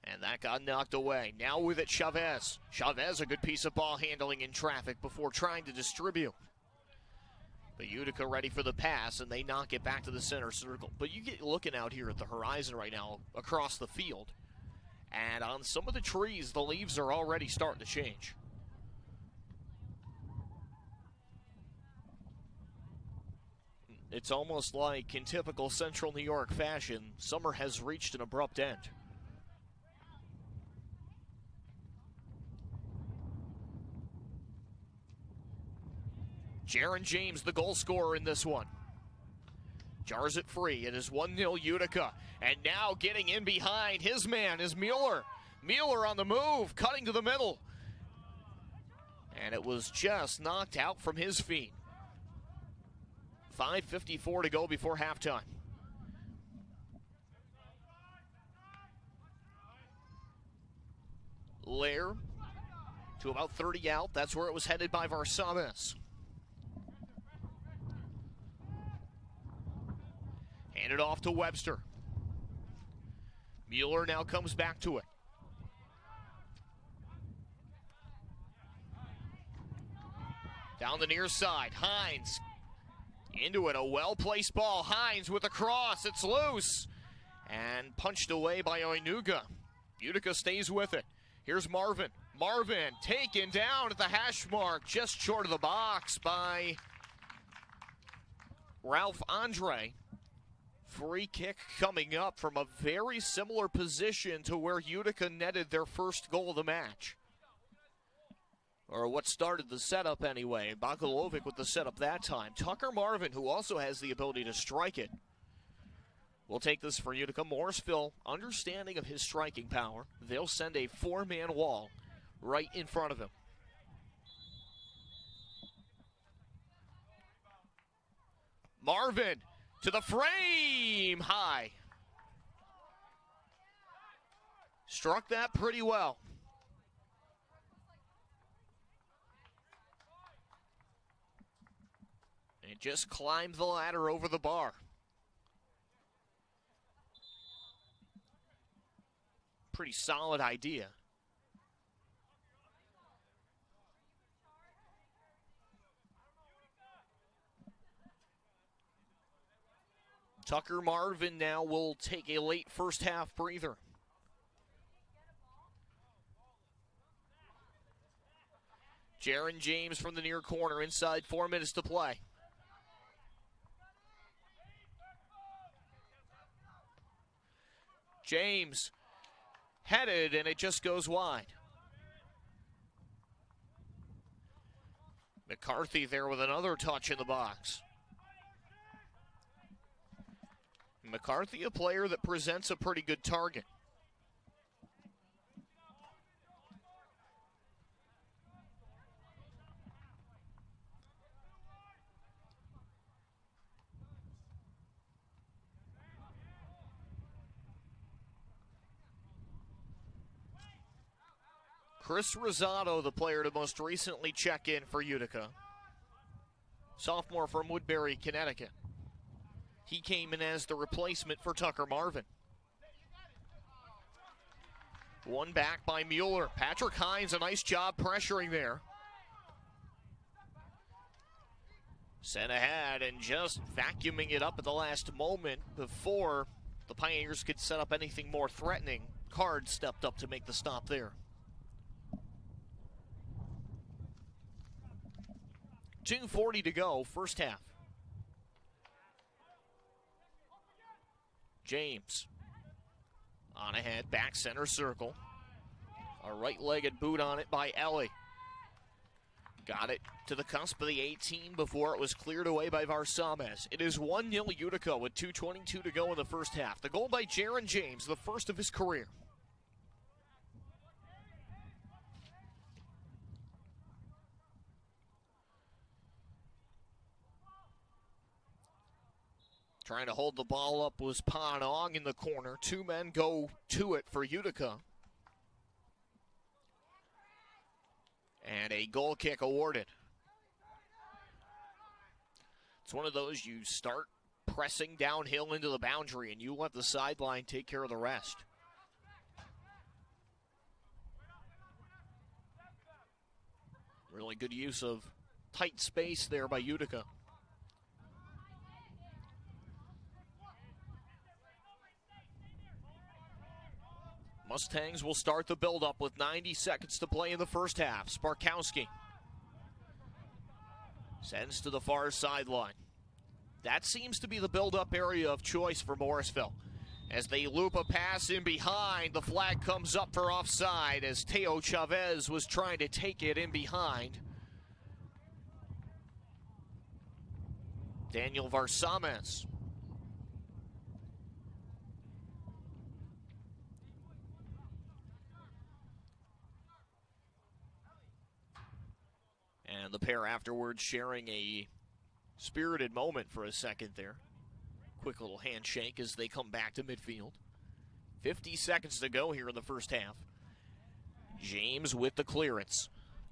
Speaker 1: And that got knocked away. Now with it, Chavez. Chavez, a good piece of ball handling in traffic before trying to distribute. But Utica ready for the pass, and they knock it back to the center circle. But you get looking out here at the horizon right now across the field. And on some of the trees, the leaves are already starting to change. It's almost like in typical central New York fashion, summer has reached an abrupt end. Jaron James, the goal scorer in this one. Jars it free. It is 1-0 Utica. And now getting in behind his man is Mueller. Mueller on the move, cutting to the middle. And it was just knocked out from his feet. 5:54 to go before halftime. Lair to about 30 out. That's where it was headed by Varsamez. Handed off to Webster. Mueller now comes back to it. Down the near side, Hines. Into it, a well-placed ball. Hines with a cross, it's loose. And punched away by Oinuga. Utica stays with it. Here's Marvin. Marvin taken down at the hash mark, just short of the box by Ralph Andre. Free kick coming up from a very similar position to where Utica netted their first goal of the match. Or what started the setup anyway. Bakalovic with the setup that time. Tucker Marvin, who also has the ability to strike it, will take this for Utica. Morrisville, understanding of his striking power, they'll send a four-man wall right in front of him. Marvin to the frame, high. Struck that pretty well. And just climbed the ladder over the bar. Pretty solid idea. Tucker Marvin now will take a late first half breather. Jaron James from the near corner, inside 4 minutes to play. James headed, and it just goes wide. McCarthy there with another touch in the box. McCarthy, a player that presents a pretty good target. Chris Rosado, the player to most recently check in for Utica. sophomore from Woodbury, Connecticut. He came in as the replacement for Tucker Marvin. One back by Mueller. Patrick Hines, a nice job pressuring there. Sent ahead and just vacuuming it up at the last moment before the Pioneers could set up anything more threatening. Card stepped up to make the stop there. 2:40 to go, first half. James on ahead, back center circle. A right-legged boot on it by Ellie. Got it to the cusp of the 18 before it was cleared away by Varsames. It is 1-0 Utica with 2:22 to go in the first half. The goal by Jaron James, the first of his career. Trying to hold the ball up was Panong in the corner. Two men go to it for Utica. And a goal kick awarded. It's one of those you start pressing downhill into the boundary and you let the sideline take care of the rest. Really good use of tight space there by Utica. Mustangs will start the build-up with 90 seconds to play in the first half. Sparkowski sends to the far sideline. That seems to be the build-up area of choice for Morrisville. As they loop a pass in behind, the flag comes up for offside as Teo Chavez was trying to take it in behind. Daniel Varsames. And the pair afterwards sharing a spirited moment for a second there. Quick little handshake as they come back to midfield. 50 seconds to go here in the first half. James with the clearance.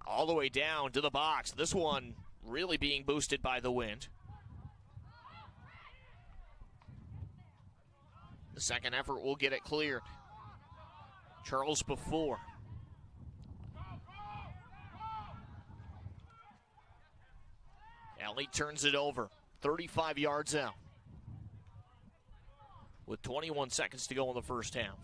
Speaker 1: All the way down to the box. This one really being boosted by the wind. The second effort will get it cleared. Charles before. Ellie turns it over, 35 yards out, with 21 seconds to go in the first half.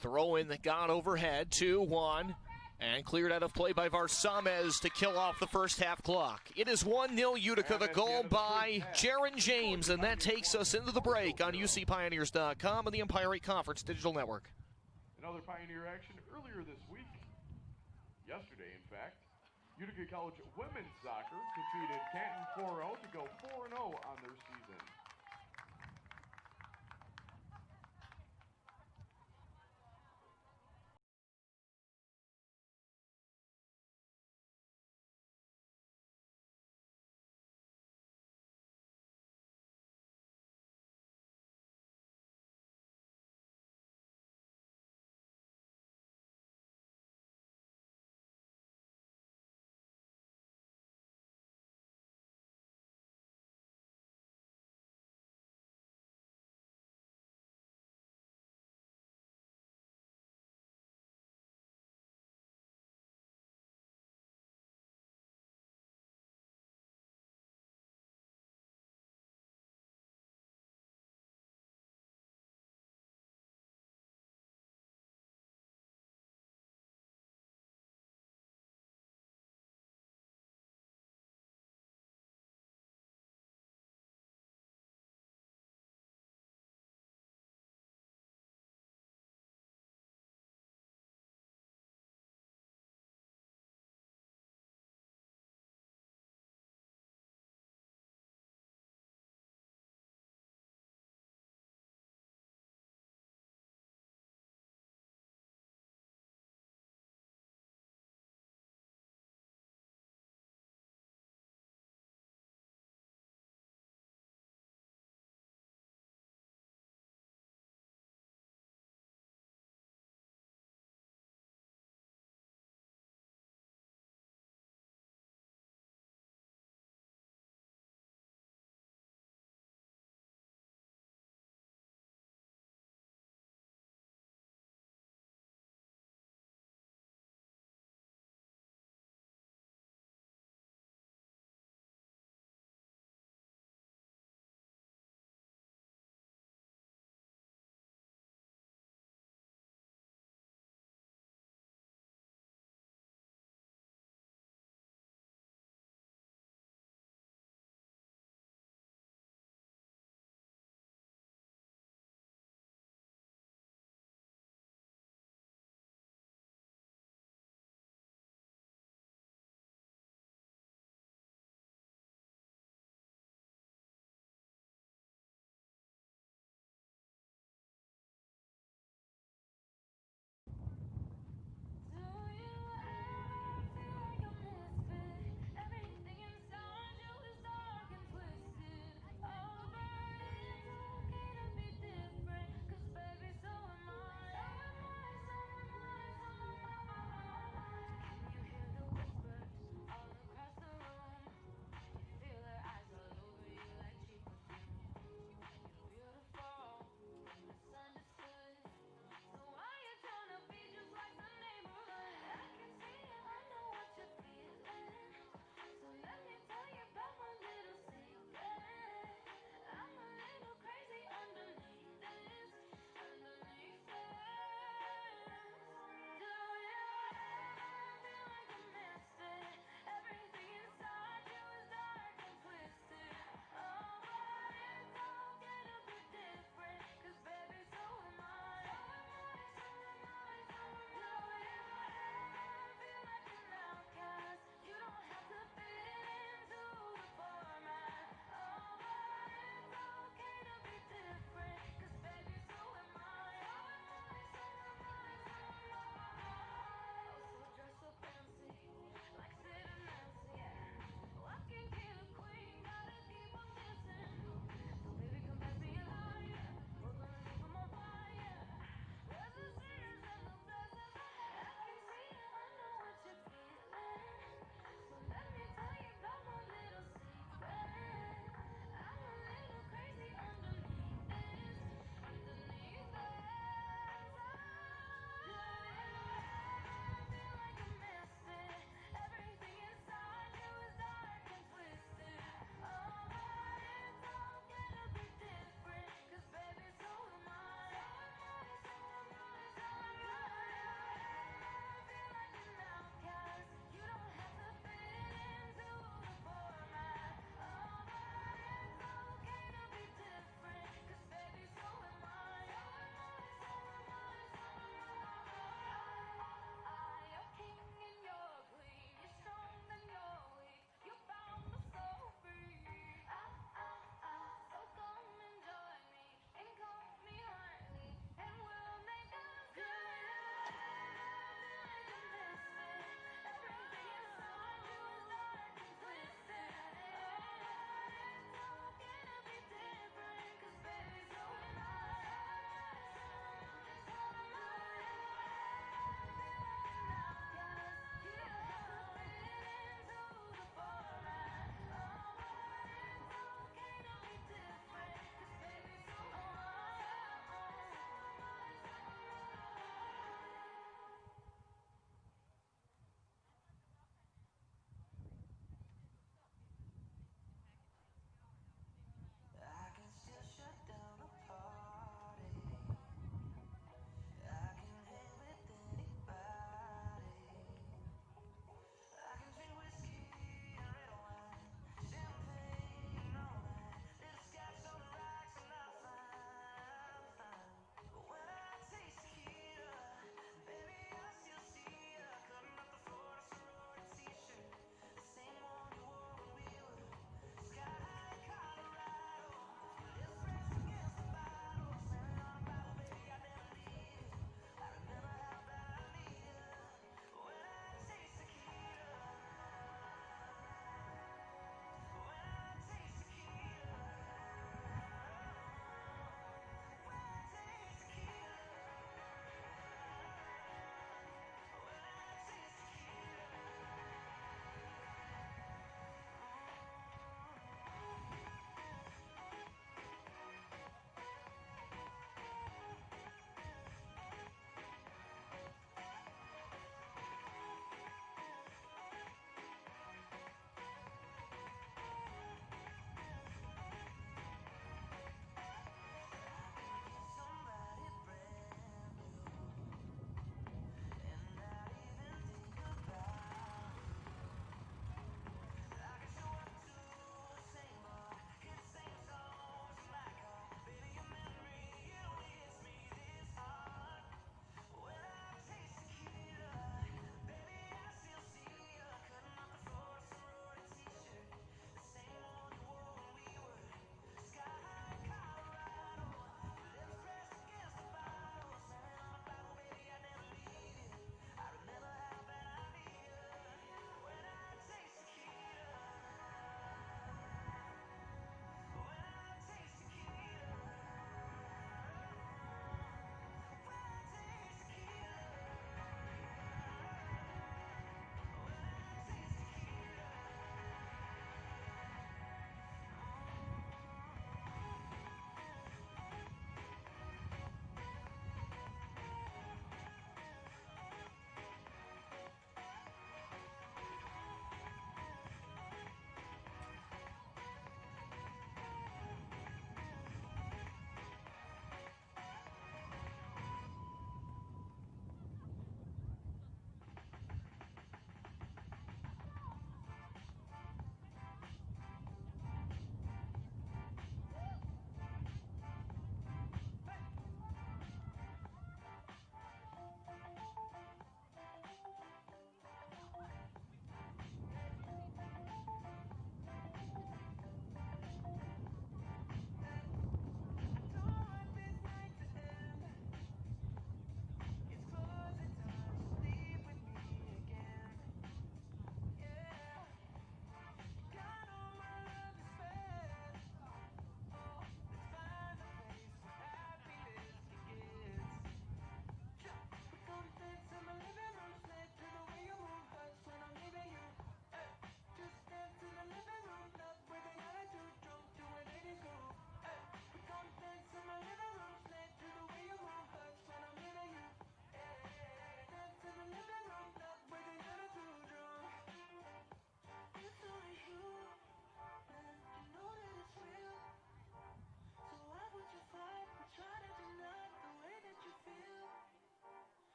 Speaker 1: Throw in that got overhead, 2-1. And cleared out of play by Varsames to kill off the first half clock. It is 1-0 Utica, the goal by Jaron James, and that takes us into the break on UCPioneers.com and the Empire 8 Conference Digital Network.
Speaker 3: Another Pioneer action earlier this week, yesterday in fact, Utica College women's soccer defeated Canton 4-0 to go 4-0 on their season.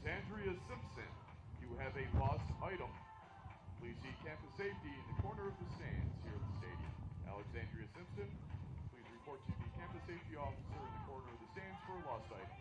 Speaker 3: Alexandria Simpson, you have a lost item. Please see campus safety in the corner of the stands here at the stadium. Alexandria Simpson, please report to the campus safety officer in the corner of the stands for a lost item.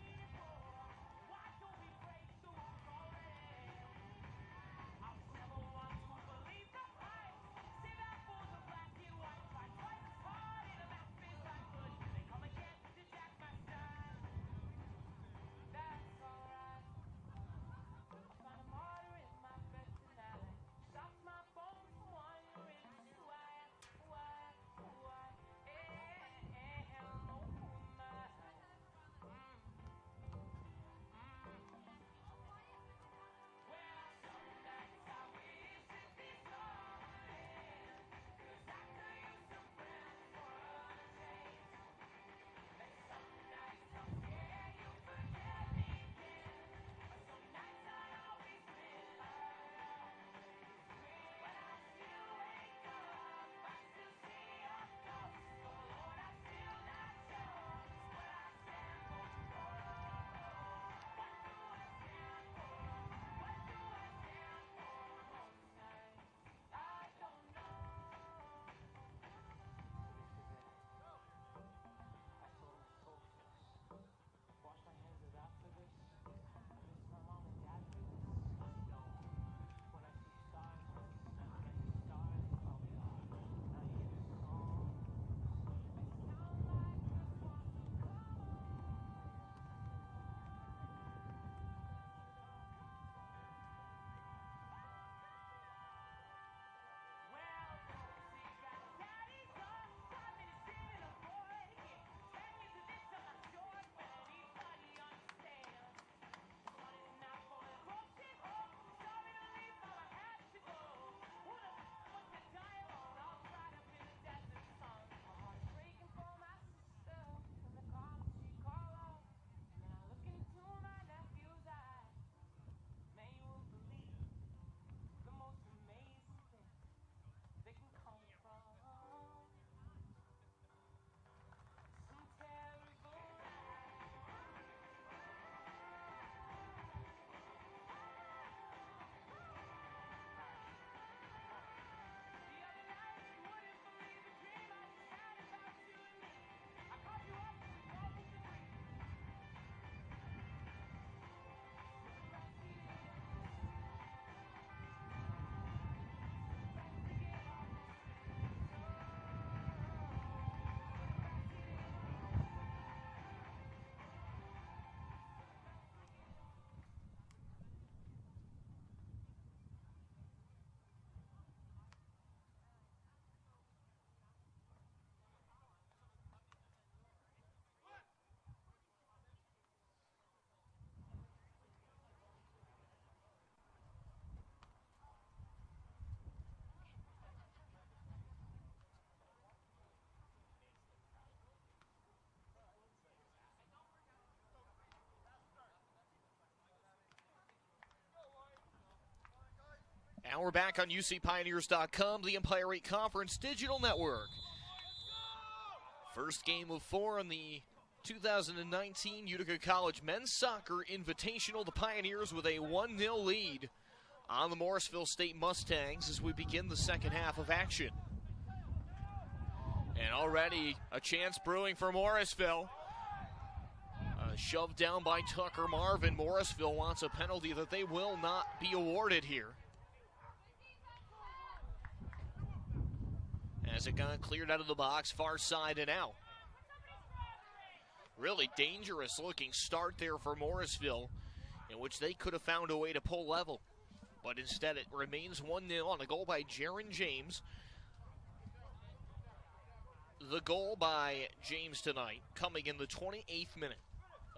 Speaker 1: And we're back on UCPioneers.com, the Empire 8 Conference Digital Network. First game of 4 on the 2019 Utica College Men's Soccer Invitational. The Pioneers with a 1-0 lead on the Morrisville State Mustangs as we begin the second half of action. And already a chance brewing for Morrisville. Shoved down by Tucker Marvin. Morrisville wants a penalty that they will not be awarded here, as it got cleared out of the box, far side and out. Really dangerous looking start there for Morrisville, in which they could have found a way to pull level. But instead it remains 1-0 on a goal by Jaron James. The goal by James tonight coming in the 28th minute,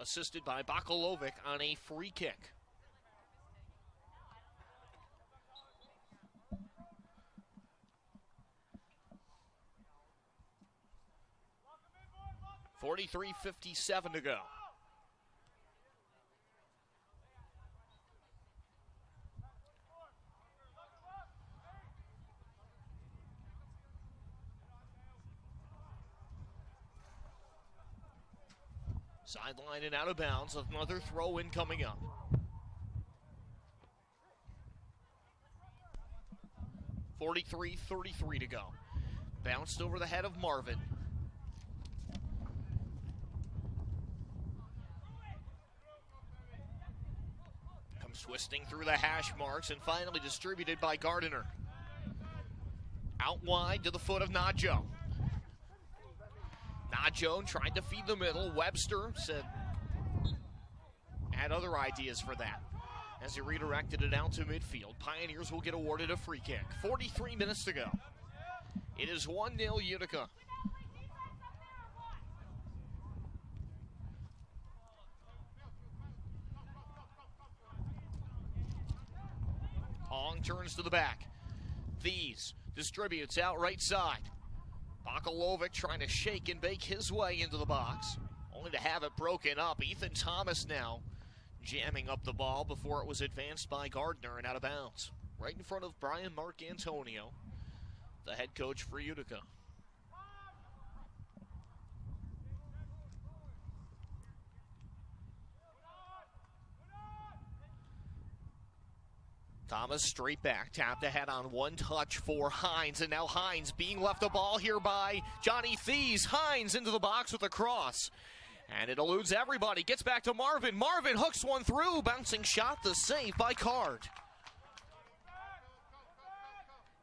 Speaker 1: assisted by Bakalovic on a free kick. .43:57 to go. Sideline and out of bounds. Another throw in coming up. 43-33 to go. Bounced over the head of Marvin. Comes twisting through the hash marks and finally distributed by Gardiner. Out wide to the foot of Najo. Najo tried to feed the middle. Webster said had other ideas for that as he redirected it out to midfield. Pioneers will get awarded a free kick. 43 minutes to go. It is 1-0 Utica. Hong turns to the back. Thies distributes out right side. Bakalovic trying to shake and bake his way into the box, only to have it broken up. Ethan Thomas now jamming up the ball before it was advanced by Gardner and out of bounds. Right in front of Brian Mark Antonio, the head coach for Utica. Thomas straight back, tapped ahead on one touch for Hines, and now Hines being left the ball here by Johnny Thies. Hines into the box with a cross, and it eludes everybody. Gets back to Marvin. Marvin hooks one through, bouncing shot, the save by Card.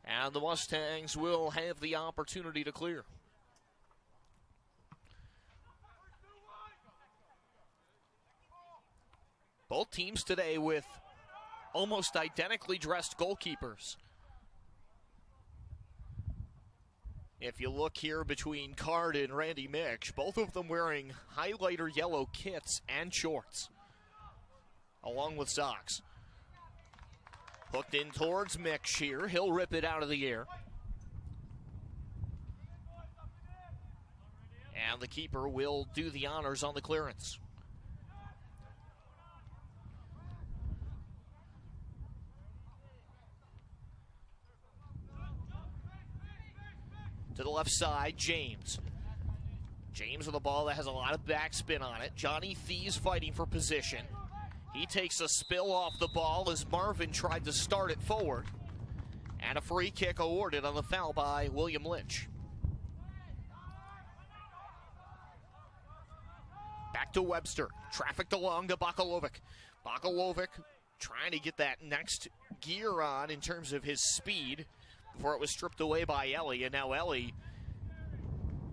Speaker 1: And the Mustangs will have the opportunity to clear. Both teams today with almost identically dressed goalkeepers. If you look here between Card and Randy Mitch, both of them wearing highlighter yellow kits and shorts, along with socks. Hooked in towards Mitch here. He'll rip it out of the air. And the keeper will do the honors on the clearance. To the left side, James. James with a ball that has a lot of backspin on it. Johnny Thies fighting for position. He takes a spill off the ball as Marvin tried to start it forward. And a free kick awarded on the foul by William Lynch. Back to Webster. Trafficked along to Bakalovic. Bakalovic trying to get that next gear on in terms of his speed before it was stripped away by Ellie, and now Ellie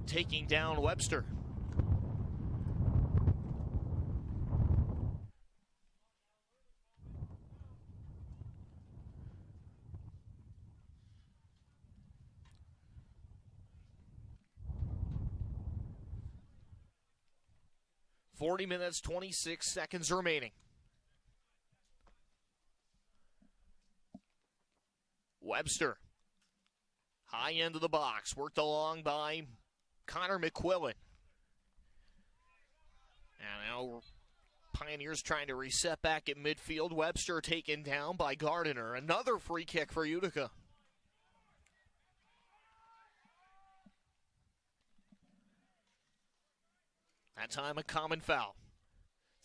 Speaker 1: taking down Webster. .40 minutes, 26 seconds remaining. Webster. High end of the box, worked along by Connor McQuillan. And now Pioneers trying to reset back at midfield. Webster taken down by Gardiner. Another free kick for Utica. That time a common foul.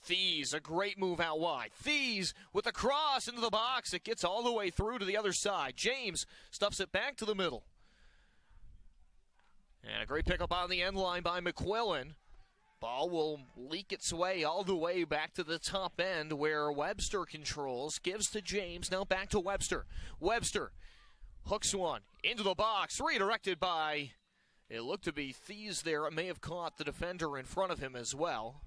Speaker 1: Thies, a great move out wide. Thies with a cross into the box. It gets all the way through to the other side. James stuffs it back to the middle. And a great pickup on the end line by McQuillan. Ball will leak its way all the way back to the top end where Webster controls. Gives to James, now back to Webster. Webster hooks one into the box, redirected by, it looked to be Thies there. It may have caught the defender in front of him as well.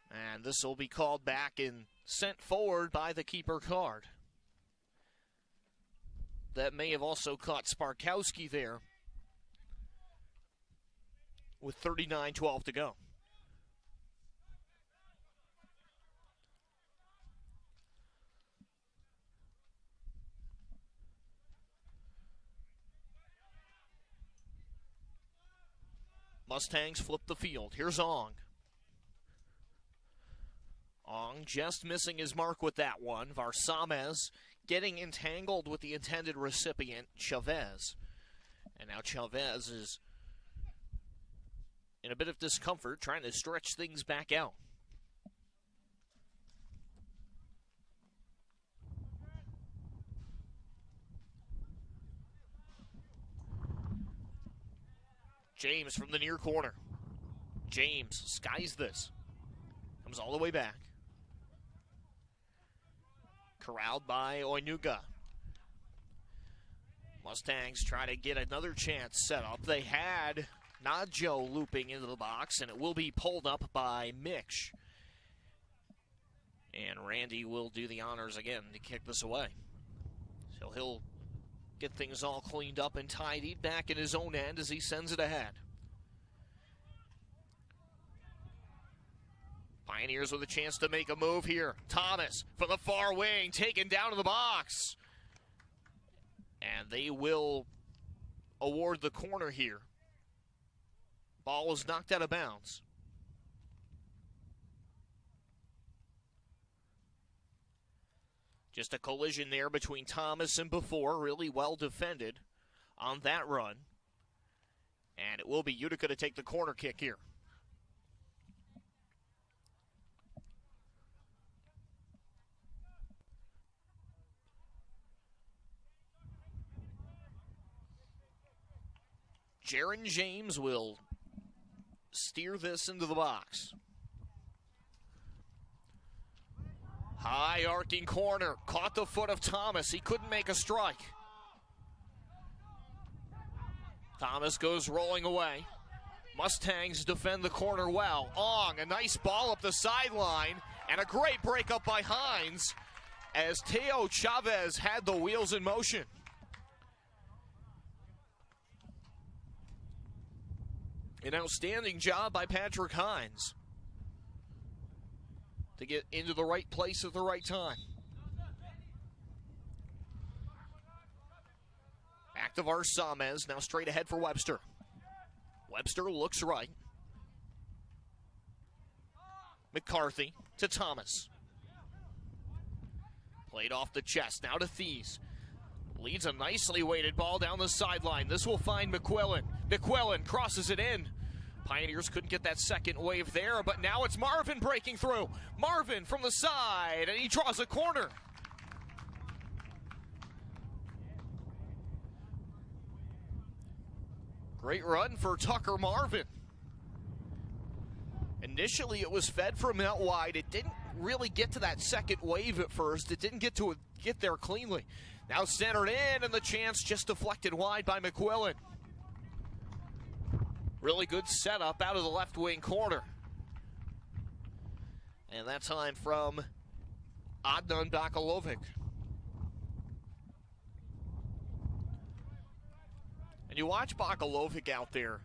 Speaker 1: And this will be called back and sent forward by the keeper Card. That may have also caught Sparkowski there with 39:12 to go. Mustangs flip the field. Here's Ong. Ong just missing his mark with that one. Varsamez getting entangled with the intended recipient, Chavez. And now Chavez is in a bit of discomfort, trying to stretch things back out. James from the near corner. James skies this. Comes all the way back. Corralled by Utica. Mustangs try to get another chance set up. They had Nadjo looping into the box, and it will be pulled up by Mitch. And Randy will do the honors again to kick this away. So he'll get things all cleaned up and tidied back in his own end as he sends it ahead. Pioneers with a chance to make a move here. Thomas for the far wing, taken down to the box. And they will award the corner here. Ball was knocked out of bounds. Just a collision there between Thomas and Before. Really well defended on that run. And it will be Utica to take the corner kick here. Jaron James will steer this into the box. High arcing corner, caught the foot of Thomas. He couldn't make a strike. Thomas goes rolling away. Mustangs defend the corner well. Ong, a nice ball up the sideline, and a great break up by Hines as Teo Chavez had the wheels in motion. An outstanding job by Patrick Hines to get into the right place at the right time. Back to Varsamez, now straight ahead for Webster. Webster looks right. McCarthy to Thomas. Played off the chest, now to Thies. Leads a nicely weighted ball down the sideline. This will find McQuillan. McQuillan crosses it in. Pioneers couldn't get that second wave there, but now it's Marvin breaking through. Marvin from the side, and he draws a corner. Great run for Tucker Marvin. Initially, it was fed from out wide. It didn't really get to that second wave at first. It didn't get there cleanly. Now centered in, and the chance just deflected wide by McQuillan. Really good setup out of the left wing corner. And that time from Adnan Bakalovic. And you watch Bakalovic out there,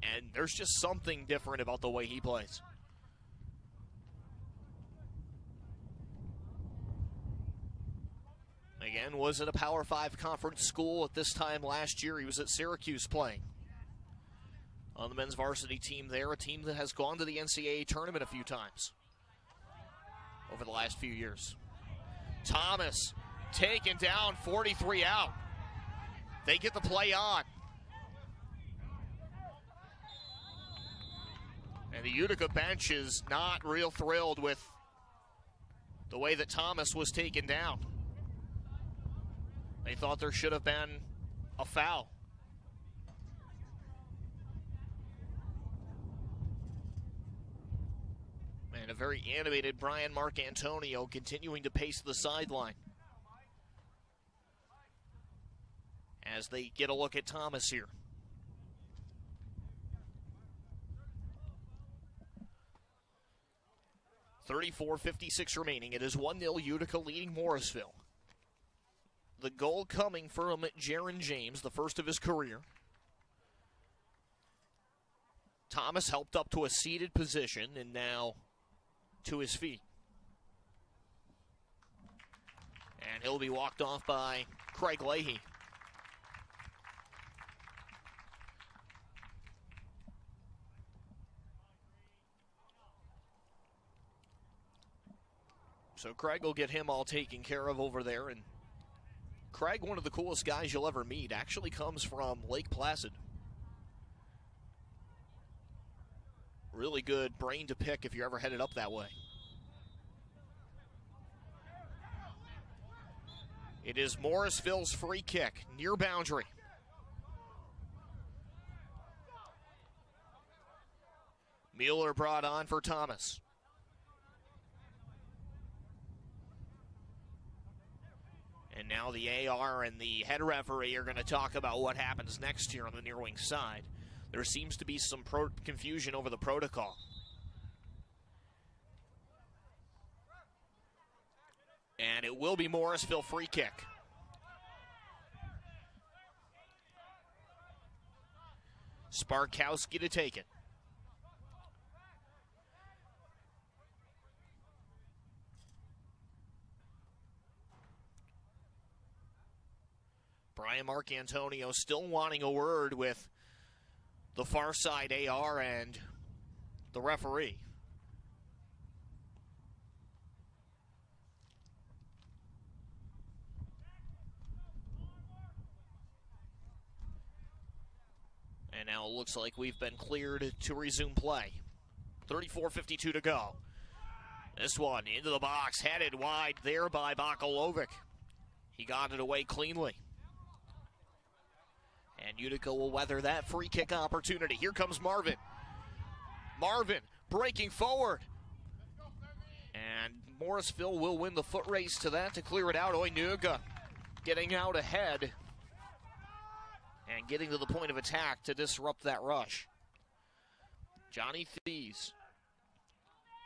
Speaker 1: and there's just something different about the way he plays. Again, was at a Power 5 conference school at this time last year. He was at Syracuse playing on the men's varsity team there, a team that has gone to the NCAA tournament a few times over the last few years. Thomas taken down, 43 out. They get the play on. And the Utica bench is not real thrilled with the way that Thomas was taken down. They thought there should have been a foul. And a very animated Brian Mark Antonio continuing to pace the sideline as they get a look at Thomas here. .54-56 remaining. It is 1-0 Utica leading Morrisville. The goal coming from Jaron James, the first of his career. Thomas helped up to a seated position and now to his feet. And he'll be walked off by Craig Leahy. So Craig will get him all taken care of over there. And Craig, one of the coolest guys you'll ever meet, actually comes from Lake Placid. Really good brain to pick if you're ever headed up that way. It is Morrisville's free kick, near boundary. Mueller brought on for Thomas. And now the AR and the head referee are going to talk about what happens next here on the near wing side. There seems to be some confusion over the protocol. And it will be Morrisville free kick. Sparkowski to take it. Brian Marcantonio still wanting a word with the far side AR and the referee. And now it looks like we've been cleared to resume play. 34:52 to go. This one into the box, headed wide there by Bakalovic. He got it away cleanly. And Utica will weather that free kick opportunity. Here comes Marvin. Marvin breaking forward. And Morrisville will win the foot race to that to clear it out. Utica getting out ahead and getting to the point of attack to disrupt that rush. Johnny Thies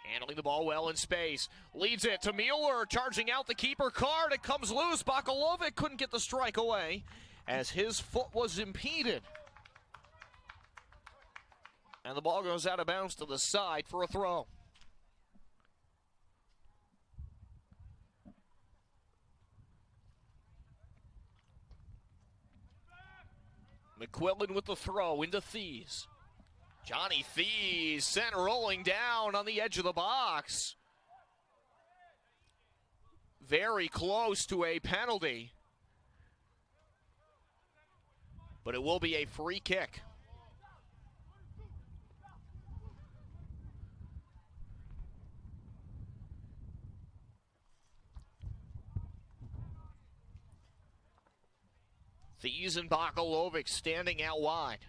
Speaker 1: handling the ball well in space. Leads it to Mueller, charging out the keeper card. It comes loose. Bakalovic couldn't get the strike away as his foot was impeded. And the ball goes out of bounds to the side for a throw. McQuillan with the throw into Thies. Johnny Thies sent rolling down on the edge of the box. Very close to a penalty. But it will be a free kick. Thies and Bakalovic standing out wide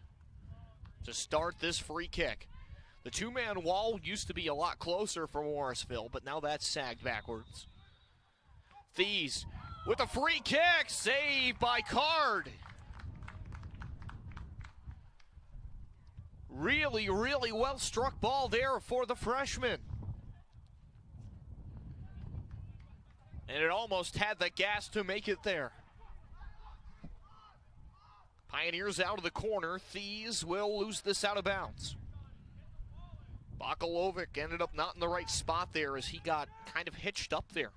Speaker 1: to start this free kick. The two-man wall used to be a lot closer for Morrisville, but now that's sagged backwards. Thies with a free kick, saved by Card. Really, really well struck ball there for the freshman. And it almost had the gas to make it there. Pioneers out of the corner. Thies will lose this out of bounds. Bakalovic ended up not in the right spot there as he got kind of hitched up there.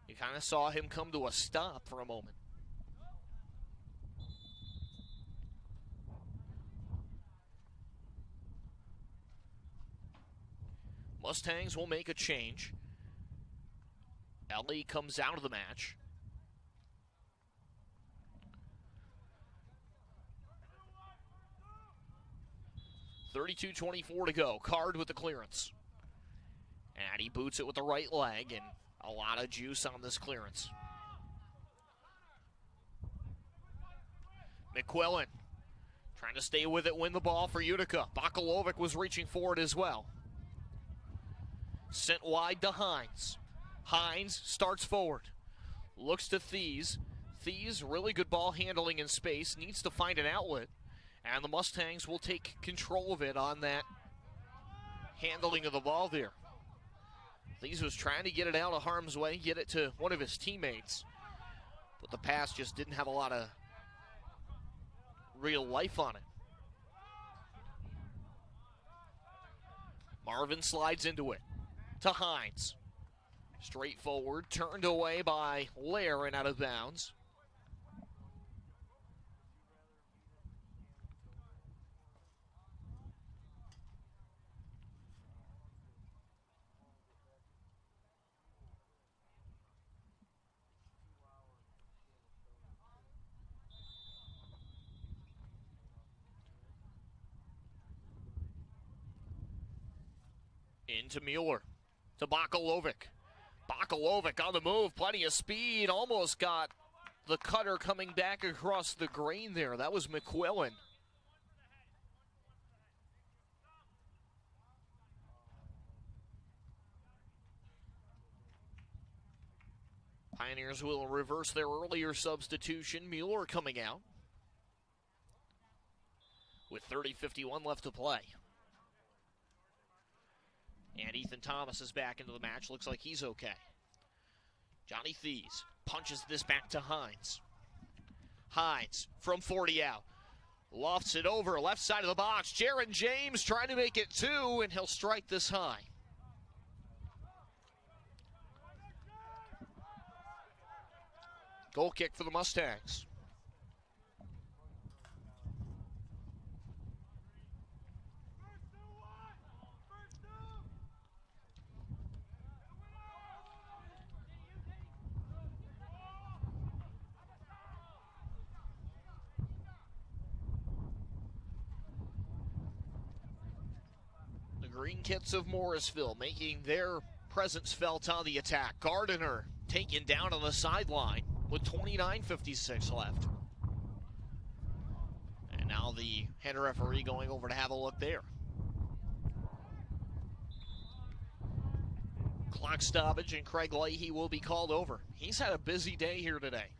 Speaker 1: You kind of saw him come to a stop for a moment. Mustangs will make a change. Ellie comes out of the match. .32-24 to go. Card with the clearance. And he boots it with the right leg, and a lot of juice on this clearance. McQuillan trying to stay with it, win the ball for Utica. Bakalovic was reaching forward as well. Sent wide to Hines. Hines starts forward. Looks to Thies. Thies, really good ball handling in space. Needs to find an outlet. And the Mustangs will take control of it on that handling of the ball there. Thies was trying to get it out of harm's way, get it to one of his teammates. But the pass just didn't have a lot of real life on it. Marvin slides into it to Hines. Straight forward, turned away by Lair and out of bounds. Into Mueller, to Bakalovic. Bakalovic on the move, plenty of speed, almost got the cutter coming back across the grain there. That was McQuillan. Pioneers will reverse their earlier substitution. Mueller coming out with 30:51 left to play. And Ethan Thomas is back into the match. Looks like he's okay. Johnny Thies punches this back to Hines. Hines from 40 out. Lofts it over, left side of the box. Jaron James trying to make it 2, and he'll strike this high. Goal kick for the Mustangs. The Green Kits of Morrisville making their presence felt on the attack. Gardiner taken down on the sideline with 29:56 left. And now the head referee going over to have a look there. Clock stoppage, and Craig Leahy will be called over. He's had a busy day here today.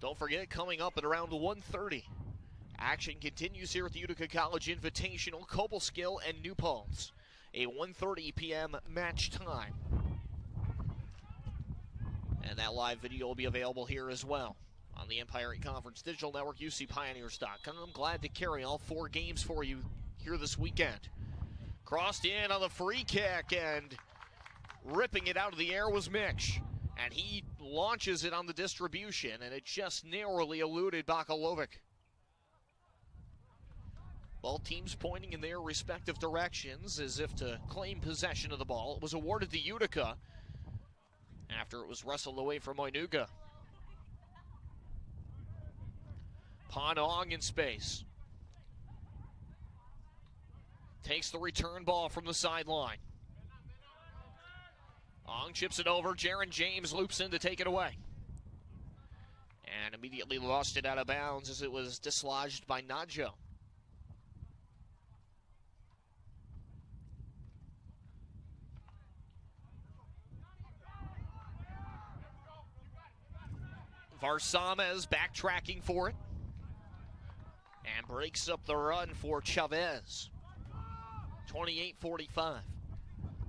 Speaker 1: Don't forget, coming up at around 1:30, action continues here at the Utica College Invitational, Cobleskill and New Paltz. A 1:30 p.m. match time. And that live video will be available here as well on the Empire 8 Conference Digital Network, UCPioneers.com. I'm glad to carry all 4 games for you here this weekend. Crossed in on the free kick, and ripping it out of the air was Mitch. And he launches it on the distribution, and it just narrowly eluded Bakalovic. Both teams pointing in their respective directions as if to claim possession of the ball. It was awarded to Utica after it was wrestled away from Oinuga. Ponong in space. Takes the return ball from the sideline. Ong chips it over. Jaron James loops in to take it away. And immediately lost it out of bounds as it was dislodged by Najo. Varsames backtracking for it. And breaks up the run for Chavez. 28:45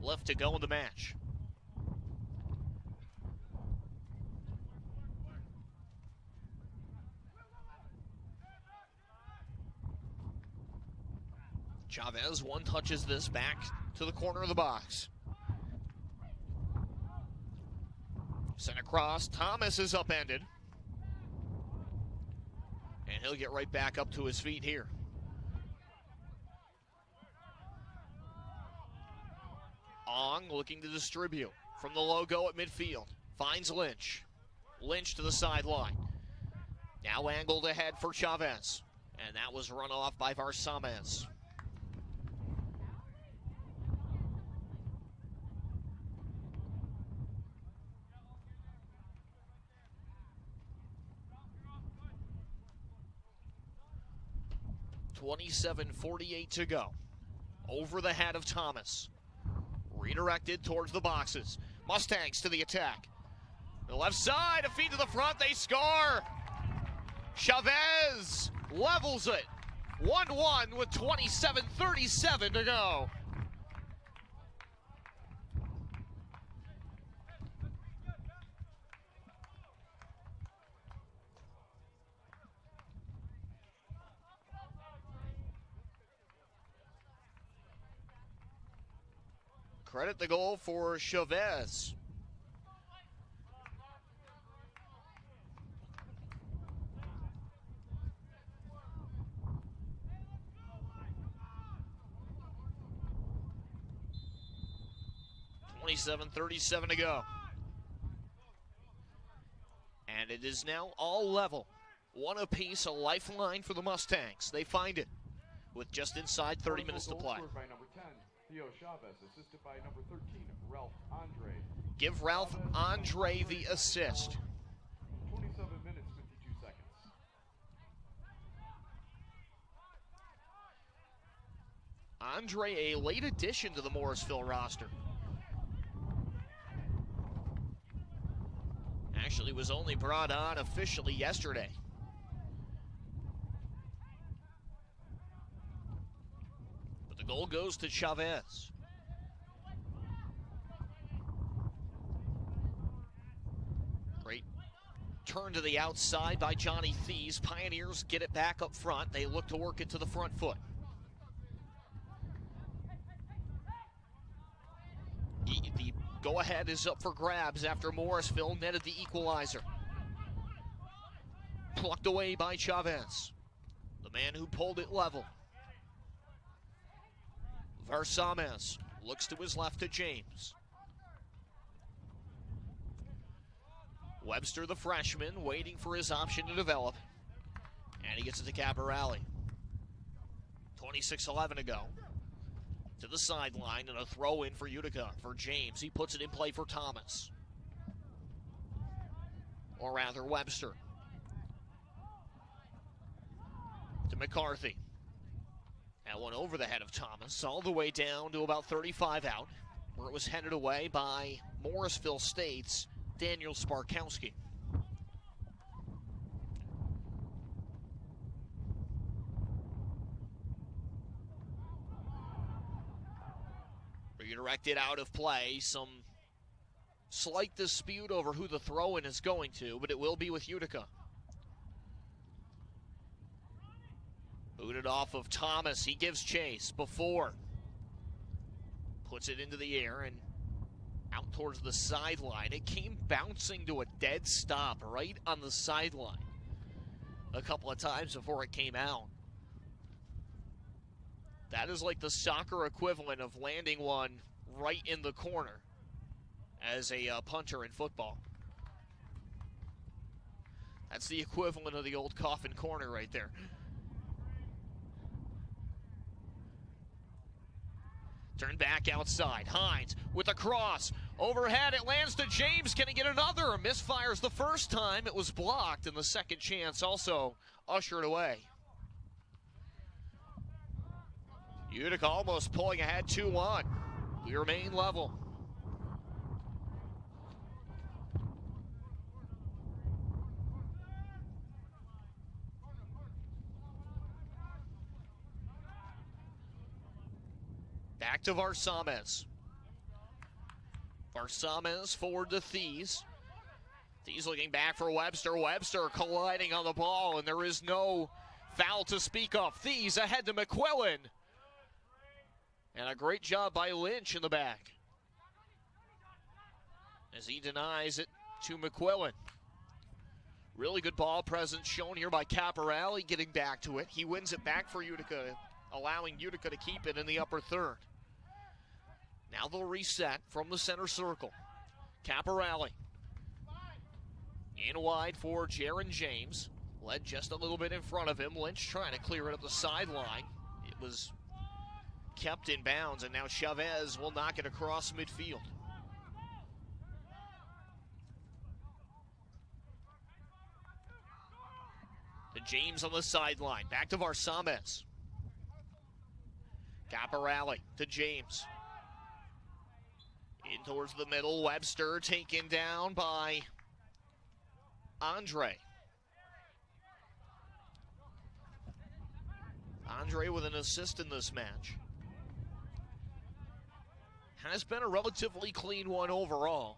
Speaker 1: left to go in the match. Chavez one-touches this back to the corner of the box. Sent across. Thomas is upended. And he'll get right back up to his feet here. Ong looking to distribute from the logo at midfield. Finds Lynch. Lynch to the sideline. Now angled ahead for Chavez. And that was run off by Varsames. .47:48 to go. Over the head of Thomas. Redirected towards the boxes. Mustangs to the attack. The left side, a feed to the front, they score! Chavez levels it. 1-1 with 27:37 to go. Credit the goal for Chavez. .37:37 to go. And it is now all level. One apiece, a lifeline for the Mustangs. They find it with just inside 30 minutes to play.
Speaker 3: By number 10, Theo Chavez, assisted by number 13, Ralph Andre.
Speaker 1: Give Ralph Andre the assist.
Speaker 3: 27 minutes, 52 seconds.
Speaker 1: Andre, a late addition to the Morrisville roster. Actually was only brought on officially yesterday. But the goal goes to Chavez. Great turn to the outside by Johnny Thies. Pioneers get it back up front. They look to work it to the front foot. The go-ahead is up for grabs after Morrisville netted the equalizer. Plucked away by Chavez, the man who pulled it level. Varsamez looks to his left to James. Webster, the freshman, waiting for his option to develop. And he gets it to Caporale. 26-11 to go. To the sideline and a throw in for Utica. For James, he puts it in play for Thomas. Or rather, Webster. To McCarthy. That one over the head of Thomas, all the way down to about 35 out, where it was headed away by Morrisville State's Daniel Sparkowski. Redirected out of play. Some slight dispute over who the throw-in is going to, but it will be with Utica. Booted off of Thomas. He gives chase before. Puts it into the air and out towards the sideline. It came bouncing to a dead stop right on the sideline a couple of times before it came out. That is like the soccer equivalent of landing one right in the corner as a punter in football. That's the equivalent of the old coffin corner right there. Turn back outside. Hines with a cross. Overhead, it lands to James. Can he get another? Misfires the first time. It was blocked, and the second chance also ushered away. Utica almost pulling ahead 2-1. We remain level. Back to Varsamez. Varsamez forward to Thies. Thies looking back for Webster. Webster colliding on the ball, and there is no foul to speak of. Thies ahead to McQuillan. And a great job by Lynch in the back as he denies it to McQuillan. Really good ball presence shown here by Caporale getting back to it. He wins it back for Utica, allowing Utica to keep it in the upper third. Now they'll reset from the center circle. Caporale in wide for Jaron James. Led just a little bit in front of him. Lynch trying to clear it up the sideline. It was kept in bounds, and now Chavez will knock it across midfield. To James on the sideline. Back to Varsamez. Caporale to James. In towards the middle. Webster taken down by Andre. Andre with an assist in this match. Has been a relatively clean one overall.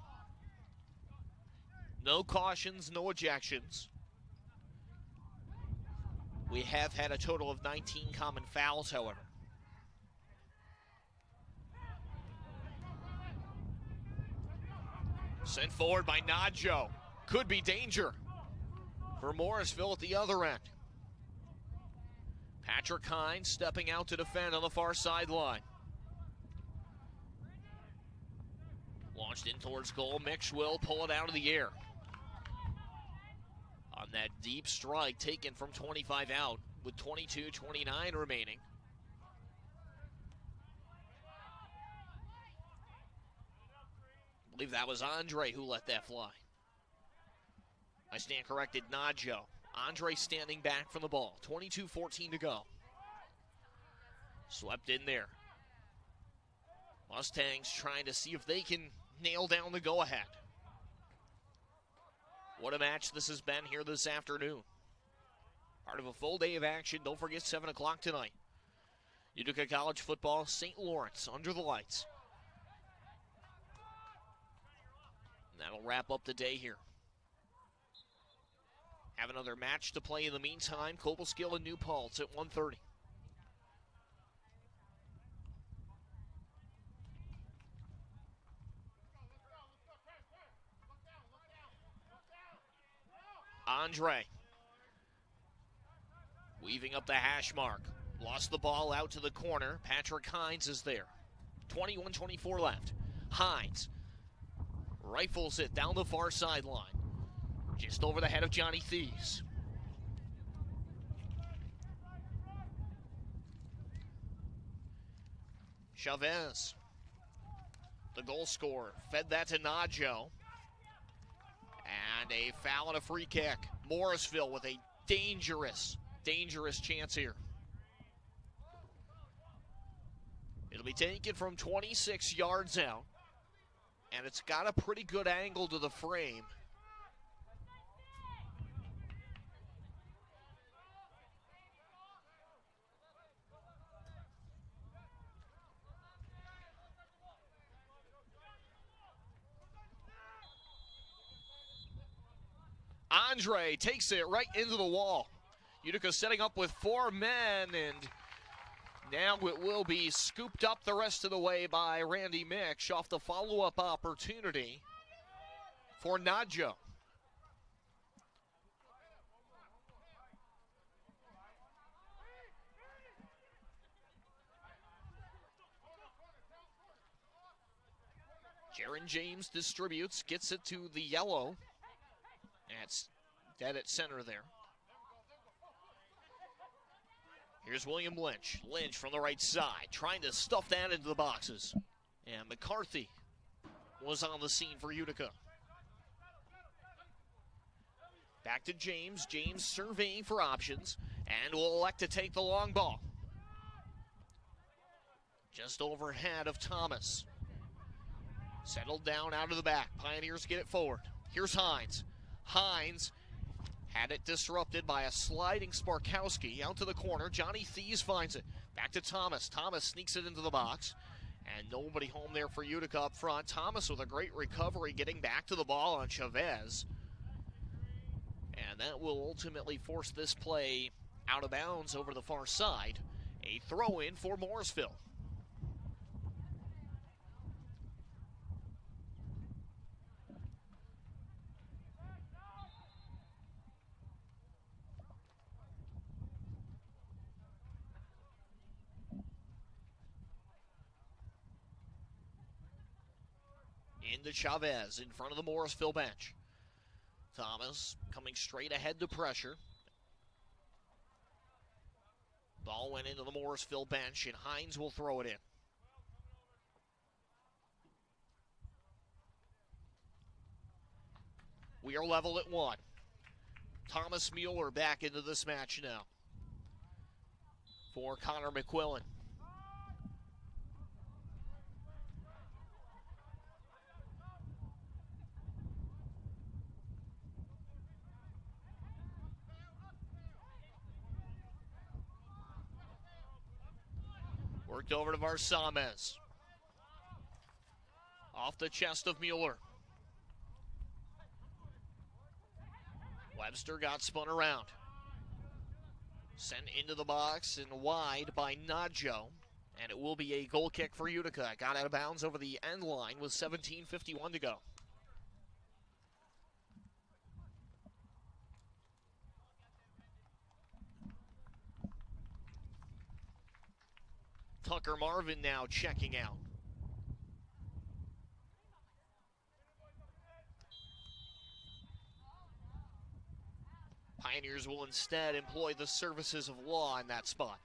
Speaker 1: No cautions, no ejections. We have had a total of 19 common fouls, however. Sent forward by Nadjo. Could be danger for Morrisville at the other end. Patrick Hines stepping out to defend on the far sideline. Launched in towards goal. Mix will pull it out of the air. On that deep strike taken from 25 out with 22-29 remaining. believe that was Andre who let that fly. I stand corrected, Najo. Andre standing back from the ball. 22-14 to go. Swept in there. Mustangs trying to see if they can nail down the go-ahead. What a match this has been here this afternoon. Part of a full day of action. Don't forget 7 o'clock tonight. Utica College football, St. Lawrence under the lights. And that'll wrap up the day here. Have another match to play in the meantime. Cobleskill and New Paltz at 1:30. Andre weaving up the hash mark. Lost the ball out to the corner. Patrick Hines is there. 21-24 left. Hines rifles it down the far sideline. Just over the head of Johnny Thies. Chavez, the goal scorer, fed that to Najo. And a foul and a free kick. Morrisville with a dangerous chance here. It'll be taken from 26 yards out. And it's got a pretty good angle to the frame. Andre takes it right into the wall. Utica setting up with 4 men, and now it will be scooped up the rest of the way by Randy Mix off the follow-up opportunity for Najo. Jaron James distributes, gets it to the yellow. That's dead at center there. Here's William Lynch. Lynch from the right side, trying to stuff that into the boxes. And McCarthy was on the scene for Utica. Back to James. James surveying for options and will elect to take the long ball. Just overhead of Thomas. Settled down out of the back. Pioneers get it forward. Here's Hines. Hines had it disrupted by a sliding Sparkowski out to the corner. Johnny Thies finds it. Back to Thomas. Thomas sneaks it into the box. And nobody home there for Utica up front. Thomas with a great recovery getting back to the ball on Chavez. And that will ultimately force this play out of bounds over the far side. A throw-in for Morrisville. Into Chavez in front of the Morrisville bench. Thomas coming straight ahead to pressure. Ball went into the Morrisville bench, and Hines will throw it in. We are level at 1. Thomas Mueller back into this match now for Connor McQuillan. Worked over to Varsamez. Off the chest of Mueller. Webster got spun around. Sent into the box and wide by Najo. And it will be a goal kick for Utica. Got out of bounds over the end line with 17:51 to go. Tucker Marvin now checking out. Pioneers will instead employ the services of law in that spot.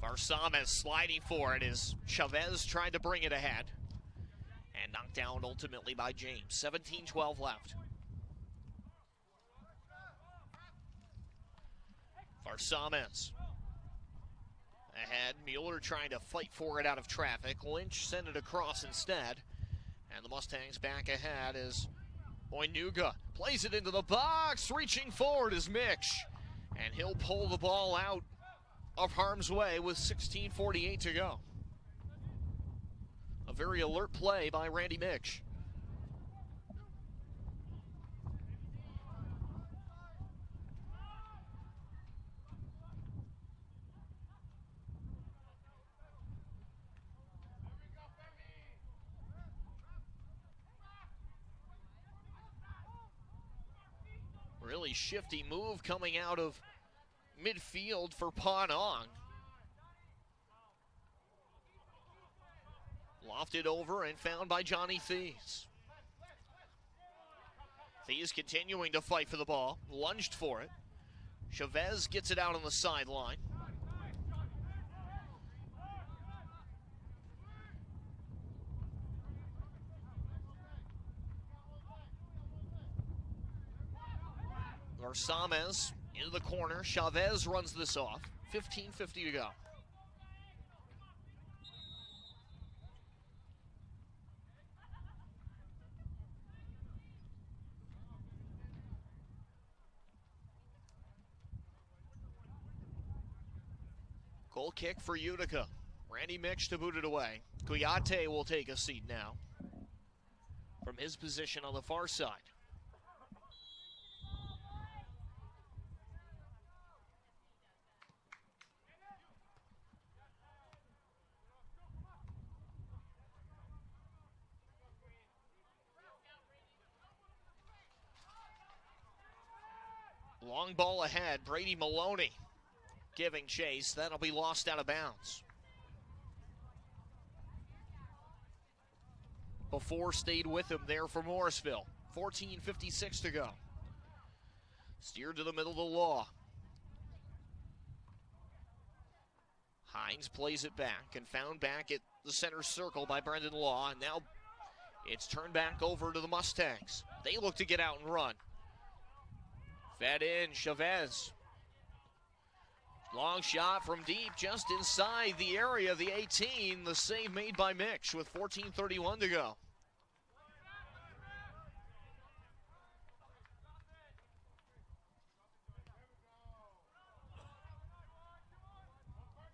Speaker 1: Varsames sliding for it as Chavez tried to bring it ahead. And knocked down ultimately by James. 17-12 left. Varsames ahead. Mueller trying to fight for it out of traffic. Lynch sent it across instead. And the Mustangs back ahead as Oinuga plays it into the box. Reaching forward is Mitch. And he'll pull the ball out of harm's way with 16:48 to go. A very alert play by Randy Mitch. Really shifty move coming out of midfield for Panong. Lofted over and found by Johnny Thies. Thies continuing to fight for the ball. Lunged for it. Chavez gets it out on the sideline. Varsames into the corner. Chavez runs this off. 15:50 to go. Goal kick for Utica. Randy Mitch to boot it away. Kuyate will take a seat now from his position on the far side. Long ball ahead. Brady Maloney giving chase. That'll be lost out of bounds. Before stayed with him there for Morrisville. 14:56 to go. Steered to the middle of the Law. Hines plays it back and found back at the center circle by Brendan Law. And now it's turned back over to the Mustangs. They look to get out and run. Fed in, Chavez. Long shot from deep, just inside the area of the 18. The save made by Mitch with 14:31 to go.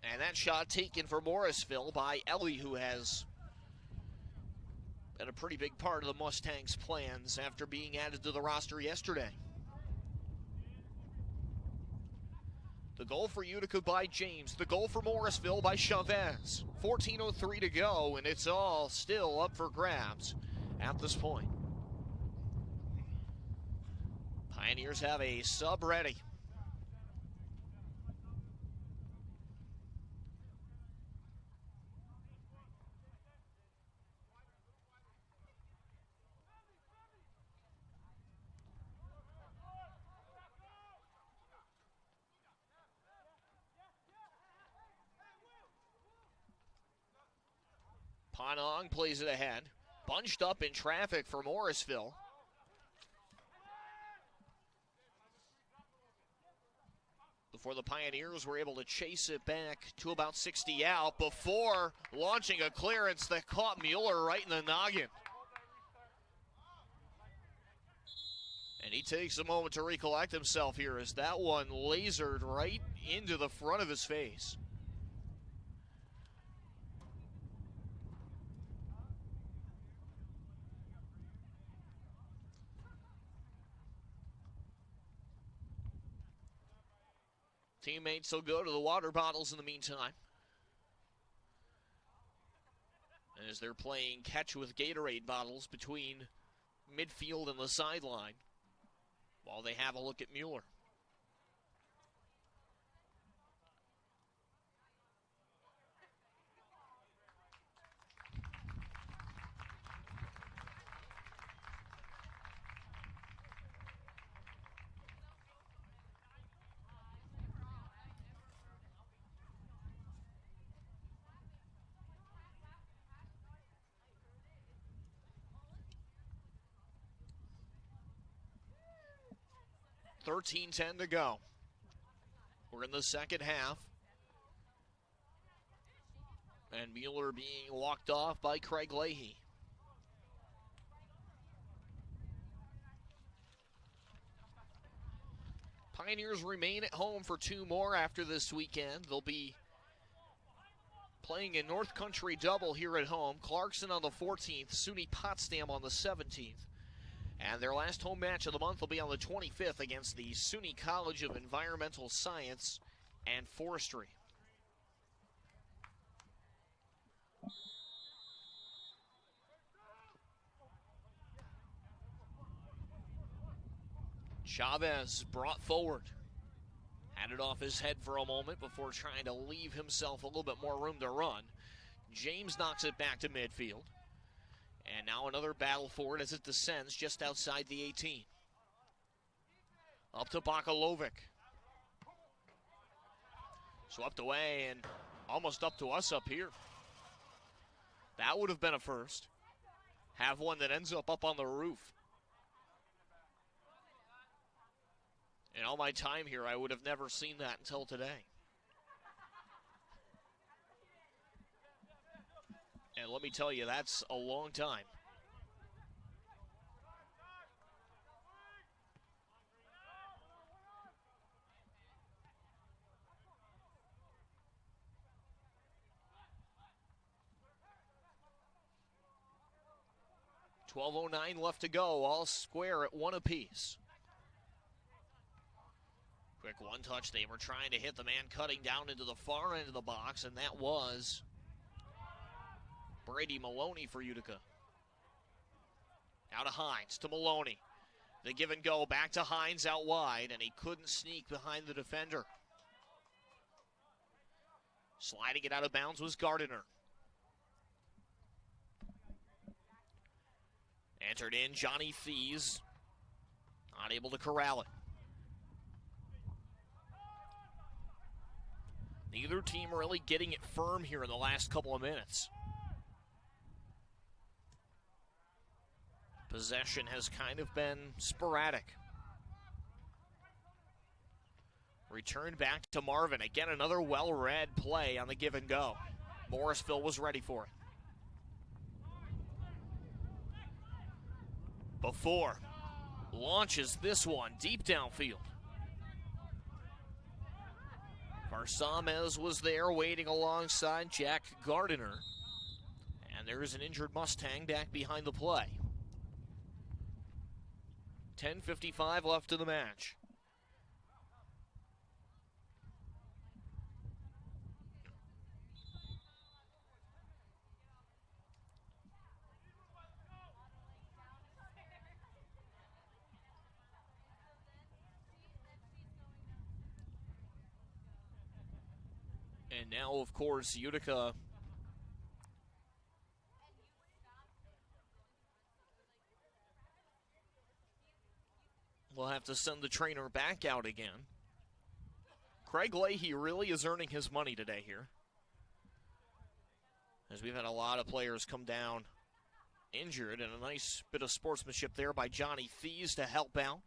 Speaker 1: And that shot taken for Morrisville by Ellie, who has been a pretty big part of the Mustangs' plans after being added to the roster yesterday. The goal for Utica by James. The goal for Morrisville by Chavez. 14:03 to go, and it's all still up for grabs at this point. Pioneers have a sub ready. Panong plays it ahead. Bunched up in traffic for Morrisville. Before the Pioneers were able to chase it back to about 60 out before launching a clearance that caught Mueller right in the noggin. And he takes a moment to recollect himself here as that one lasered right into the front of his face. Teammates will go to the water bottles in the meantime, as they're playing catch with Gatorade bottles between midfield and the sideline while they have a look at Mueller. 13-10 to go. We're in the second half. And Mueller being walked off by Craig Leahy. Pioneers remain at home for 2 more after this weekend. They'll be playing a North Country double here at home. Clarkson on the 14th, SUNY Potsdam on the 17th. And their last home match of the month will be on the 25th against the SUNY College of Environmental Science and Forestry. Chavez brought forward. Had it off his head for a moment before trying to leave himself a little bit more room to run. James knocks it back to midfield. And now another battle for it as it descends just outside the 18. Up to Bakalovic. Swept away and almost up to us up here. That would have been a first. Have one that ends up on the roof. In all my time here, I would have never seen that until today. And let me tell you, that's a long time. .12:09 left to go, all square at 1 apiece. Quick one touch. They were trying to hit the man cutting down into the far end of the box, and that was Brady Maloney for Utica. Out of Hines to Maloney. The give and go back to Hines out wide, and he couldn't sneak behind the defender. Sliding it out of bounds was Gardiner. Entered in Johnny Thies. Not able to corral it. Neither team really getting it firm here in the last couple of minutes. Possession has kind of been sporadic. Returned back to Marvin. Again, another well-read play on the give and go. Morrisville was ready for it. Before launches this one deep downfield. Barsamez was there waiting alongside Jack Gardiner. And there's an injured Mustang back behind the play. 10:55 left in the match. And now, of course, Utica will have to send the trainer back out again. Craig Leahy really is earning his money today here, as we've had a lot of players come down injured, and a nice bit of sportsmanship there by Johnny Thies to help out.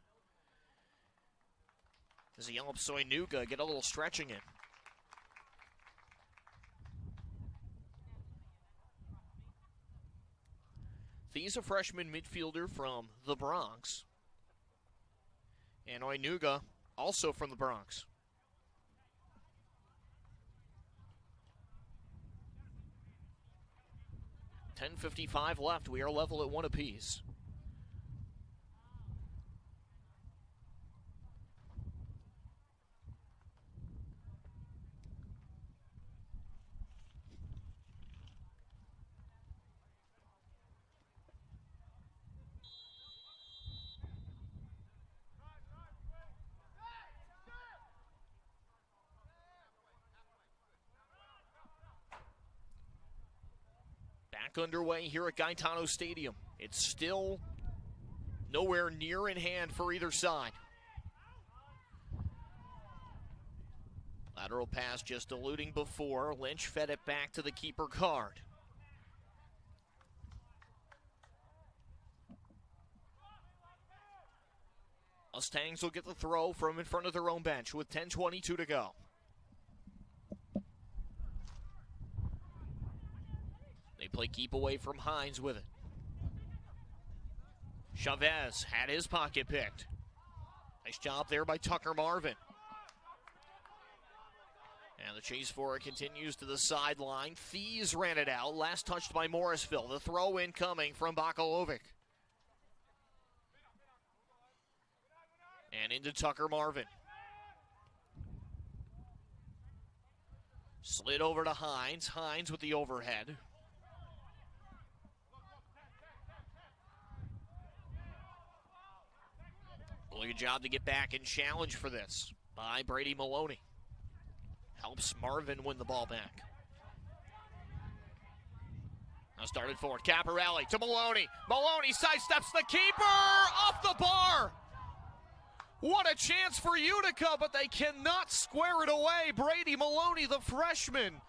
Speaker 1: As he helps Utica get a little stretching in. Thies, a freshman midfielder from the Bronx. And Utica, also from the Bronx. .55 left. We are level at 1 apiece. Underway here at Gaetano Stadium. It's still nowhere near in hand for either side. Lateral pass just eluding before. Lynch fed it back to the keeper Card. Mustangs will get the throw from in front of their own bench with 10:22 to go. They play keep away from Hines with it. Chavez had his pocket picked. Nice job there by Tucker Marvin. And the chase for it continues to the sideline. Thies ran it out. Last touched by Morrisville. The throw in coming from Bakalovic. And into Tucker Marvin. Slid over to Hines. Hines with the overhead. Really good job to get back and challenge for this by Brady Maloney. Helps Marvin win the ball back. Now started forward. Caporelli to Maloney. Maloney sidesteps the keeper off the bar. What a chance for Utica, but they cannot square it away. Brady Maloney, the freshman,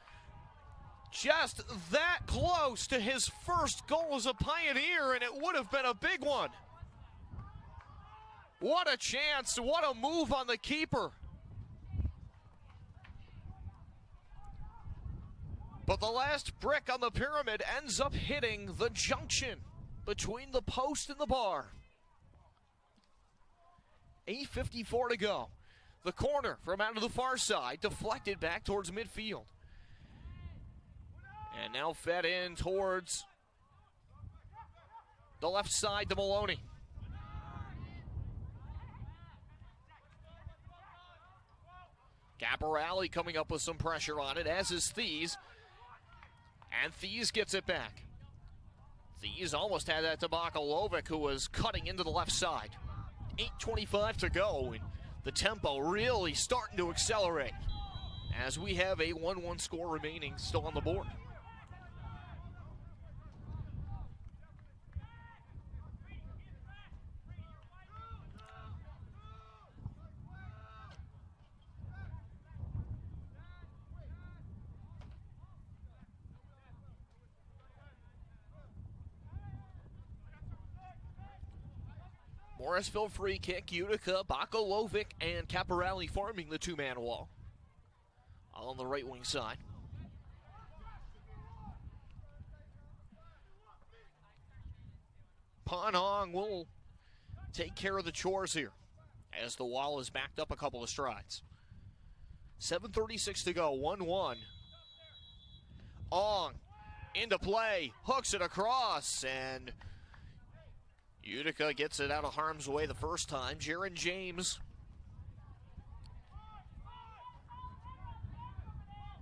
Speaker 1: just that close to his first goal as a Pioneer, and it would have been a big one. What a chance. What a move on the keeper. But the last brick on the pyramid ends up hitting the junction between the post and the bar. 8:54 to go. The corner from out of the far side, deflected back towards midfield. And now fed in towards the left side to Maloney. Caporelli coming up with some pressure on it, as is Thies. And Thies gets it back. Thies almost had that to Bakalovic, who was cutting into the left side. 8:25 to go, and the tempo really starting to accelerate as we have a 1-1 score remaining still on the board. Morrisville free kick, Utica, Bakalovic, and Caporelli forming the two-man wall on the right wing side. Panhong will take care of the chores here as the wall is backed up a couple of strides. 7:36 to go, 1-1. Ong into play, hooks it across, and Utica gets it out of harm's way the first time. Jaron James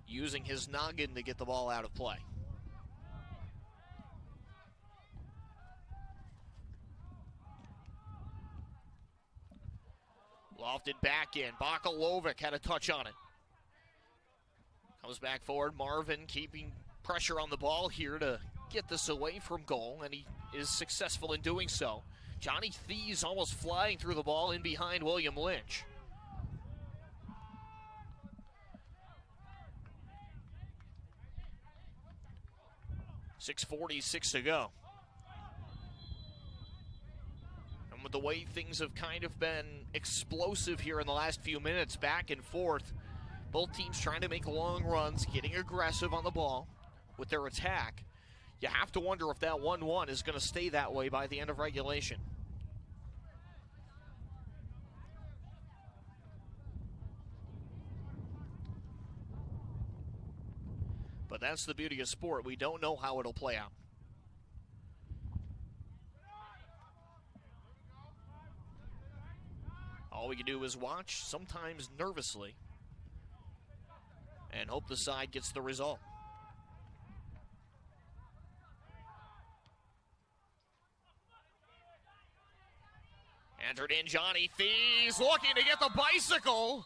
Speaker 1: using his noggin to get the ball out of play. Lofted back in. Bakalovic had a touch on it. Comes back forward. Marvin keeping pressure on the ball here to get this away from goal, and he is successful in doing so. Johnny Thies almost flying through the ball in behind William Lynch. .646 to go. And with the way things have kind of been explosive here in the last few minutes, back and forth, both teams trying to make long runs, getting aggressive on the ball with their attack. You have to wonder if that 1-1 is going to stay that way by the end of regulation. But that's the beauty of sport. We don't know how it'll play out. All we can do is watch, sometimes nervously, and hope the side gets the result. Entered in Johnny Thies, looking to get the bicycle.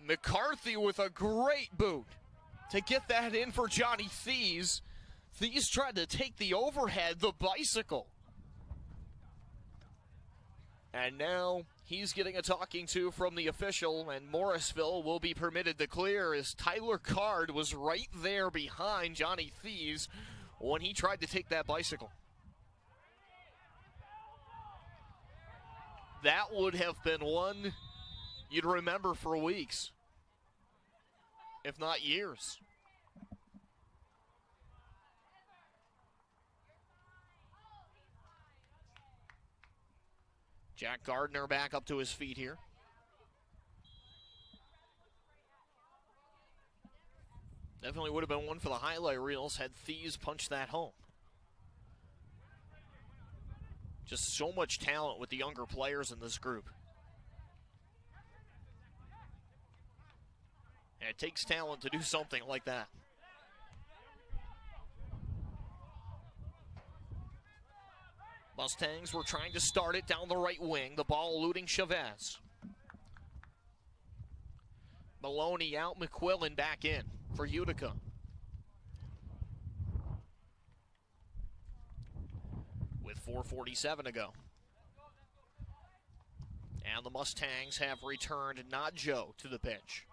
Speaker 1: McCarthy with a great boot to get that in for Johnny Thies. Thies tried to take the overhead, the bicycle. And now he's getting a talking to from the official, and Morrisville will be permitted to clear as Tyler Card was right there behind Johnny Thies when he tried to take that bicycle. That would have been one you'd remember for weeks, if not years. Jack Gardner back up to his feet here. Definitely would have been one for the highlight reels had Thieves punched that home. Just so much talent with the younger players in this group. And it takes talent to do something like that. Mustangs were trying to start it down the right wing. The ball eluding Chavez. Maloney out, McQuillan back in for Utica. With 4:47 to go. And the Mustangs have returned Nadjo to the pitch.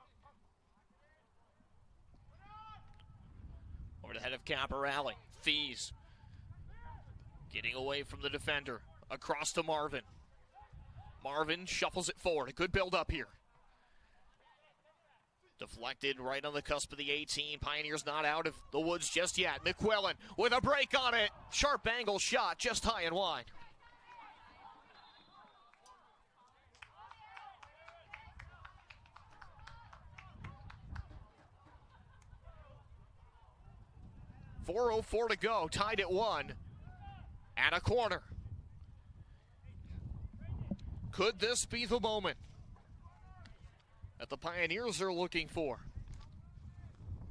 Speaker 1: Over the head of Caporelli. Thies getting away from the defender. Across to Marvin. Marvin shuffles it forward. A good build up here. Deflected right on the cusp of the 18. Pioneers not out of the woods just yet. McQuillan with a break on it. Sharp angle shot just high and wide. .404 to go. Tied at 1. And a corner. Could this be the moment that the Pioneers are looking for?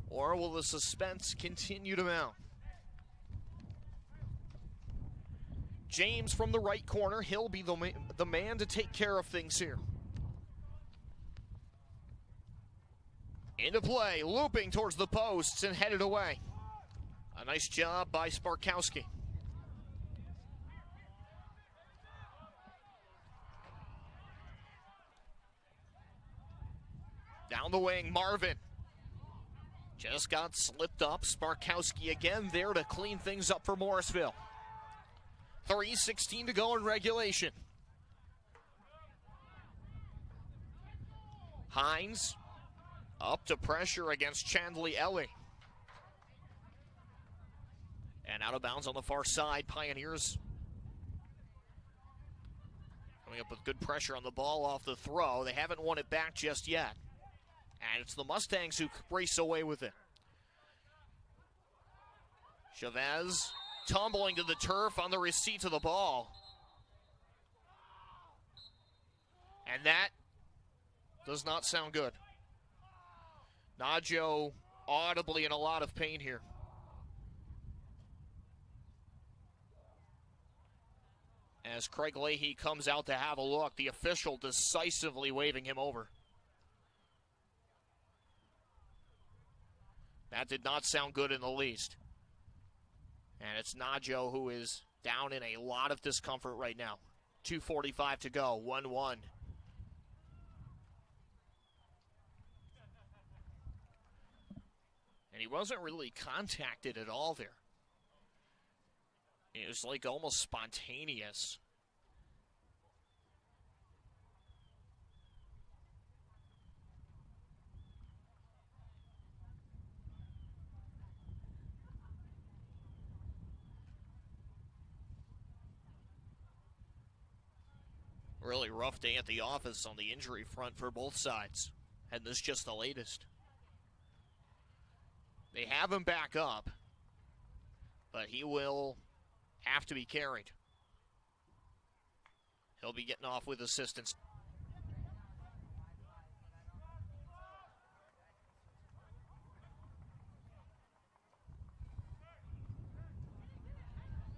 Speaker 1: Or will the suspense continue to mount? James from the right corner. He'll be the man to take care of things here. Into play, looping towards the posts and headed away. A nice job by Sparkowski. Down the wing, Marvin. Just got slipped up. Sparkowski again there to clean things up for Morrisville. 3:16 to go in regulation. Hines up to pressure against Chandley Ellie. And out of bounds on the far side, Pioneers coming up with good pressure on the ball off the throw. They haven't won it back just yet. And it's the Mustangs who race away with it. Chavez tumbling to the turf on the receipt of the ball. And that does not sound good. Nadjo audibly in a lot of pain here. As Craig Leahy comes out to have a look, the official decisively waving him over. That did not sound good in the least. And it's Nadjo who is down in a lot of discomfort right now. 2:45 to go, 1-1. And he wasn't really contacted at all there. It was like almost spontaneous. Really rough day at the office on the injury front for both sides. And this is just the latest. They have him back up, but he will have to be carried. He'll be getting off with assistance.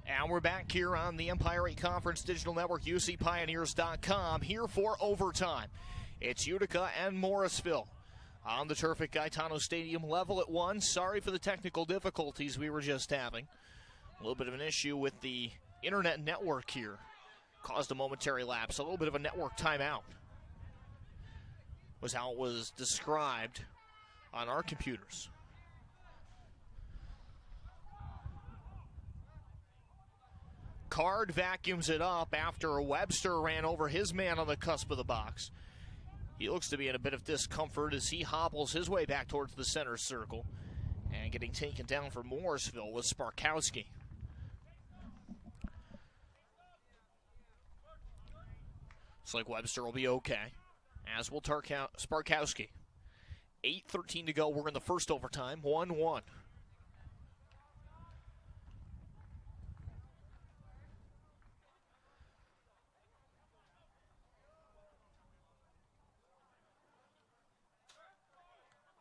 Speaker 1: And we're back here on the Empire 8 Conference Digital Network, UCPioneers.com, here for overtime. It's Utica and Morrisville on the turf at Gaetano Stadium, level at 1. Sorry for the technical difficulties we were just having. A little bit of an issue with the internet network here. Caused a momentary lapse, a little bit of a network timeout. Was how it was described on our computers. Card vacuums it up after Webster ran over his man on the cusp of the box. He looks to be in a bit of discomfort as he hobbles his way back towards the center circle. And getting taken down for Morrisville was Sparkowski. Looks like Webster will be okay, as will Sparkowski. 8:13 to go. We're in the first overtime, 1-1.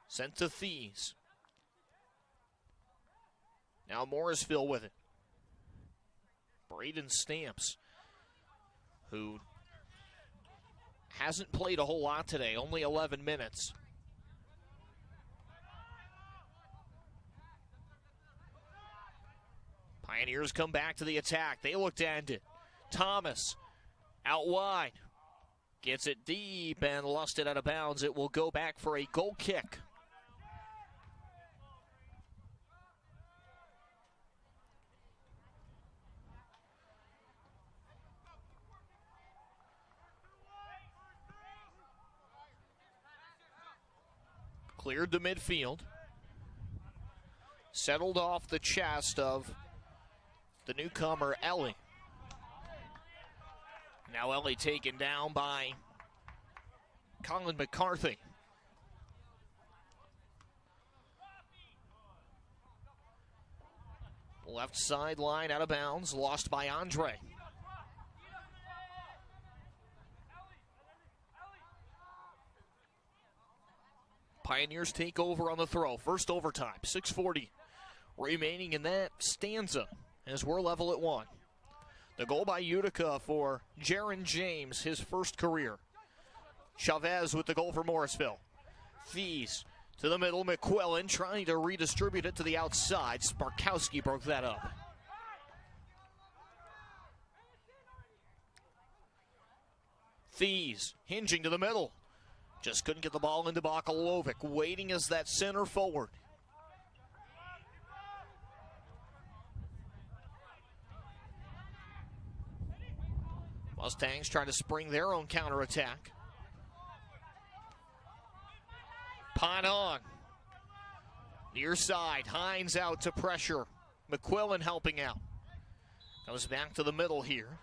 Speaker 1: Sent to Thies. Now Morrisville with it. Braden Stamps, who hasn't played a whole lot today, only 11 minutes. Pioneers come back to the attack. They look to end it. Thomas out wide. Gets it deep and lusted out of bounds. It will go back for a goal kick. Cleared to midfield. Settled off the chest of the newcomer, Ellie. Now Ellie taken down by Colin McCarthy. Left sideline out of bounds, lost by Andre. Pioneers take over on the throw. First overtime, 6:40 remaining in that stanza as we're level at 1. The goal by Utica for Jaron James, his first career. Chavez with the goal for Morrisville. Thies to the middle, McQuillan trying to redistribute it to the outside. Sparkowski broke that up. Thies hinging to the middle. Just couldn't get the ball into Bakalovic, waiting as that center forward. Mustangs trying to spring their own counterattack. Panon. Near side, Hines out to pressure. McQuillan helping out. Goes back to the middle here.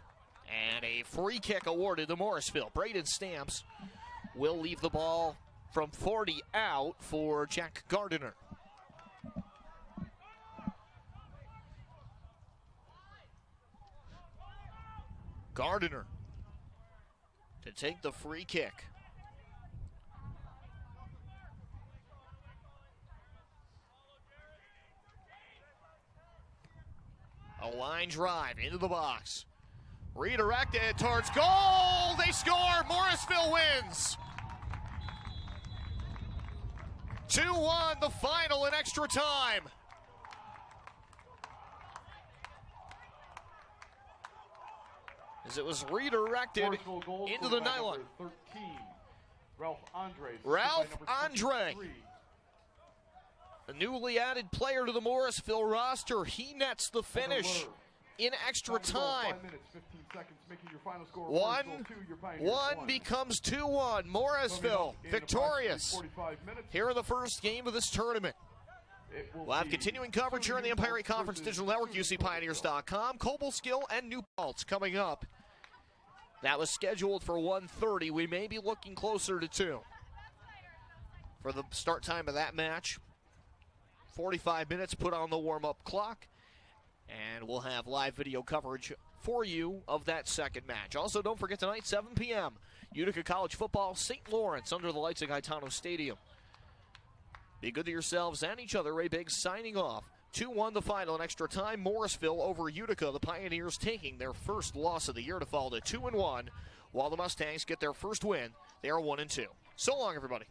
Speaker 1: And a free kick awarded to Morrisville. Braden Stamps will leave the ball from 40 out for Jack Gardiner. Gardiner to take the free kick. A line drive into the box. Redirected towards goal. They score. Morrisville wins. 2-1, the final in extra time. As it was redirected into the nylon.
Speaker 3: 13, Ralph Andre.
Speaker 1: Ralph Andre, a newly added player to the Morrisville roster. He nets the finish in extra time.
Speaker 3: 5 minutes, 15 seconds, making your final score
Speaker 1: 1-1 becomes 2-1. Morrisville victorious here in the first game of this tournament. We'll have continuing coverage here on the Empire 8 Conference Digital Network, UCPioneers.com. Cobleskill and New Paltz coming up. That was scheduled for 1:30. We may be looking closer to 2 for the start time of that match. 45 minutes put on the warm-up clock, and we'll have live video coverage for you of that second match. Also, don't forget tonight, 7 p.m., Utica College football, St. Lawrence, under the lights of Gaetano Stadium. Be good to yourselves and each other. Ray Biggs signing off. 2-1 the final in extra time. Morrisville over Utica. The Pioneers taking their first loss of the year to fall to 2-1, while the Mustangs get their first win. They are 1-2. So long, everybody.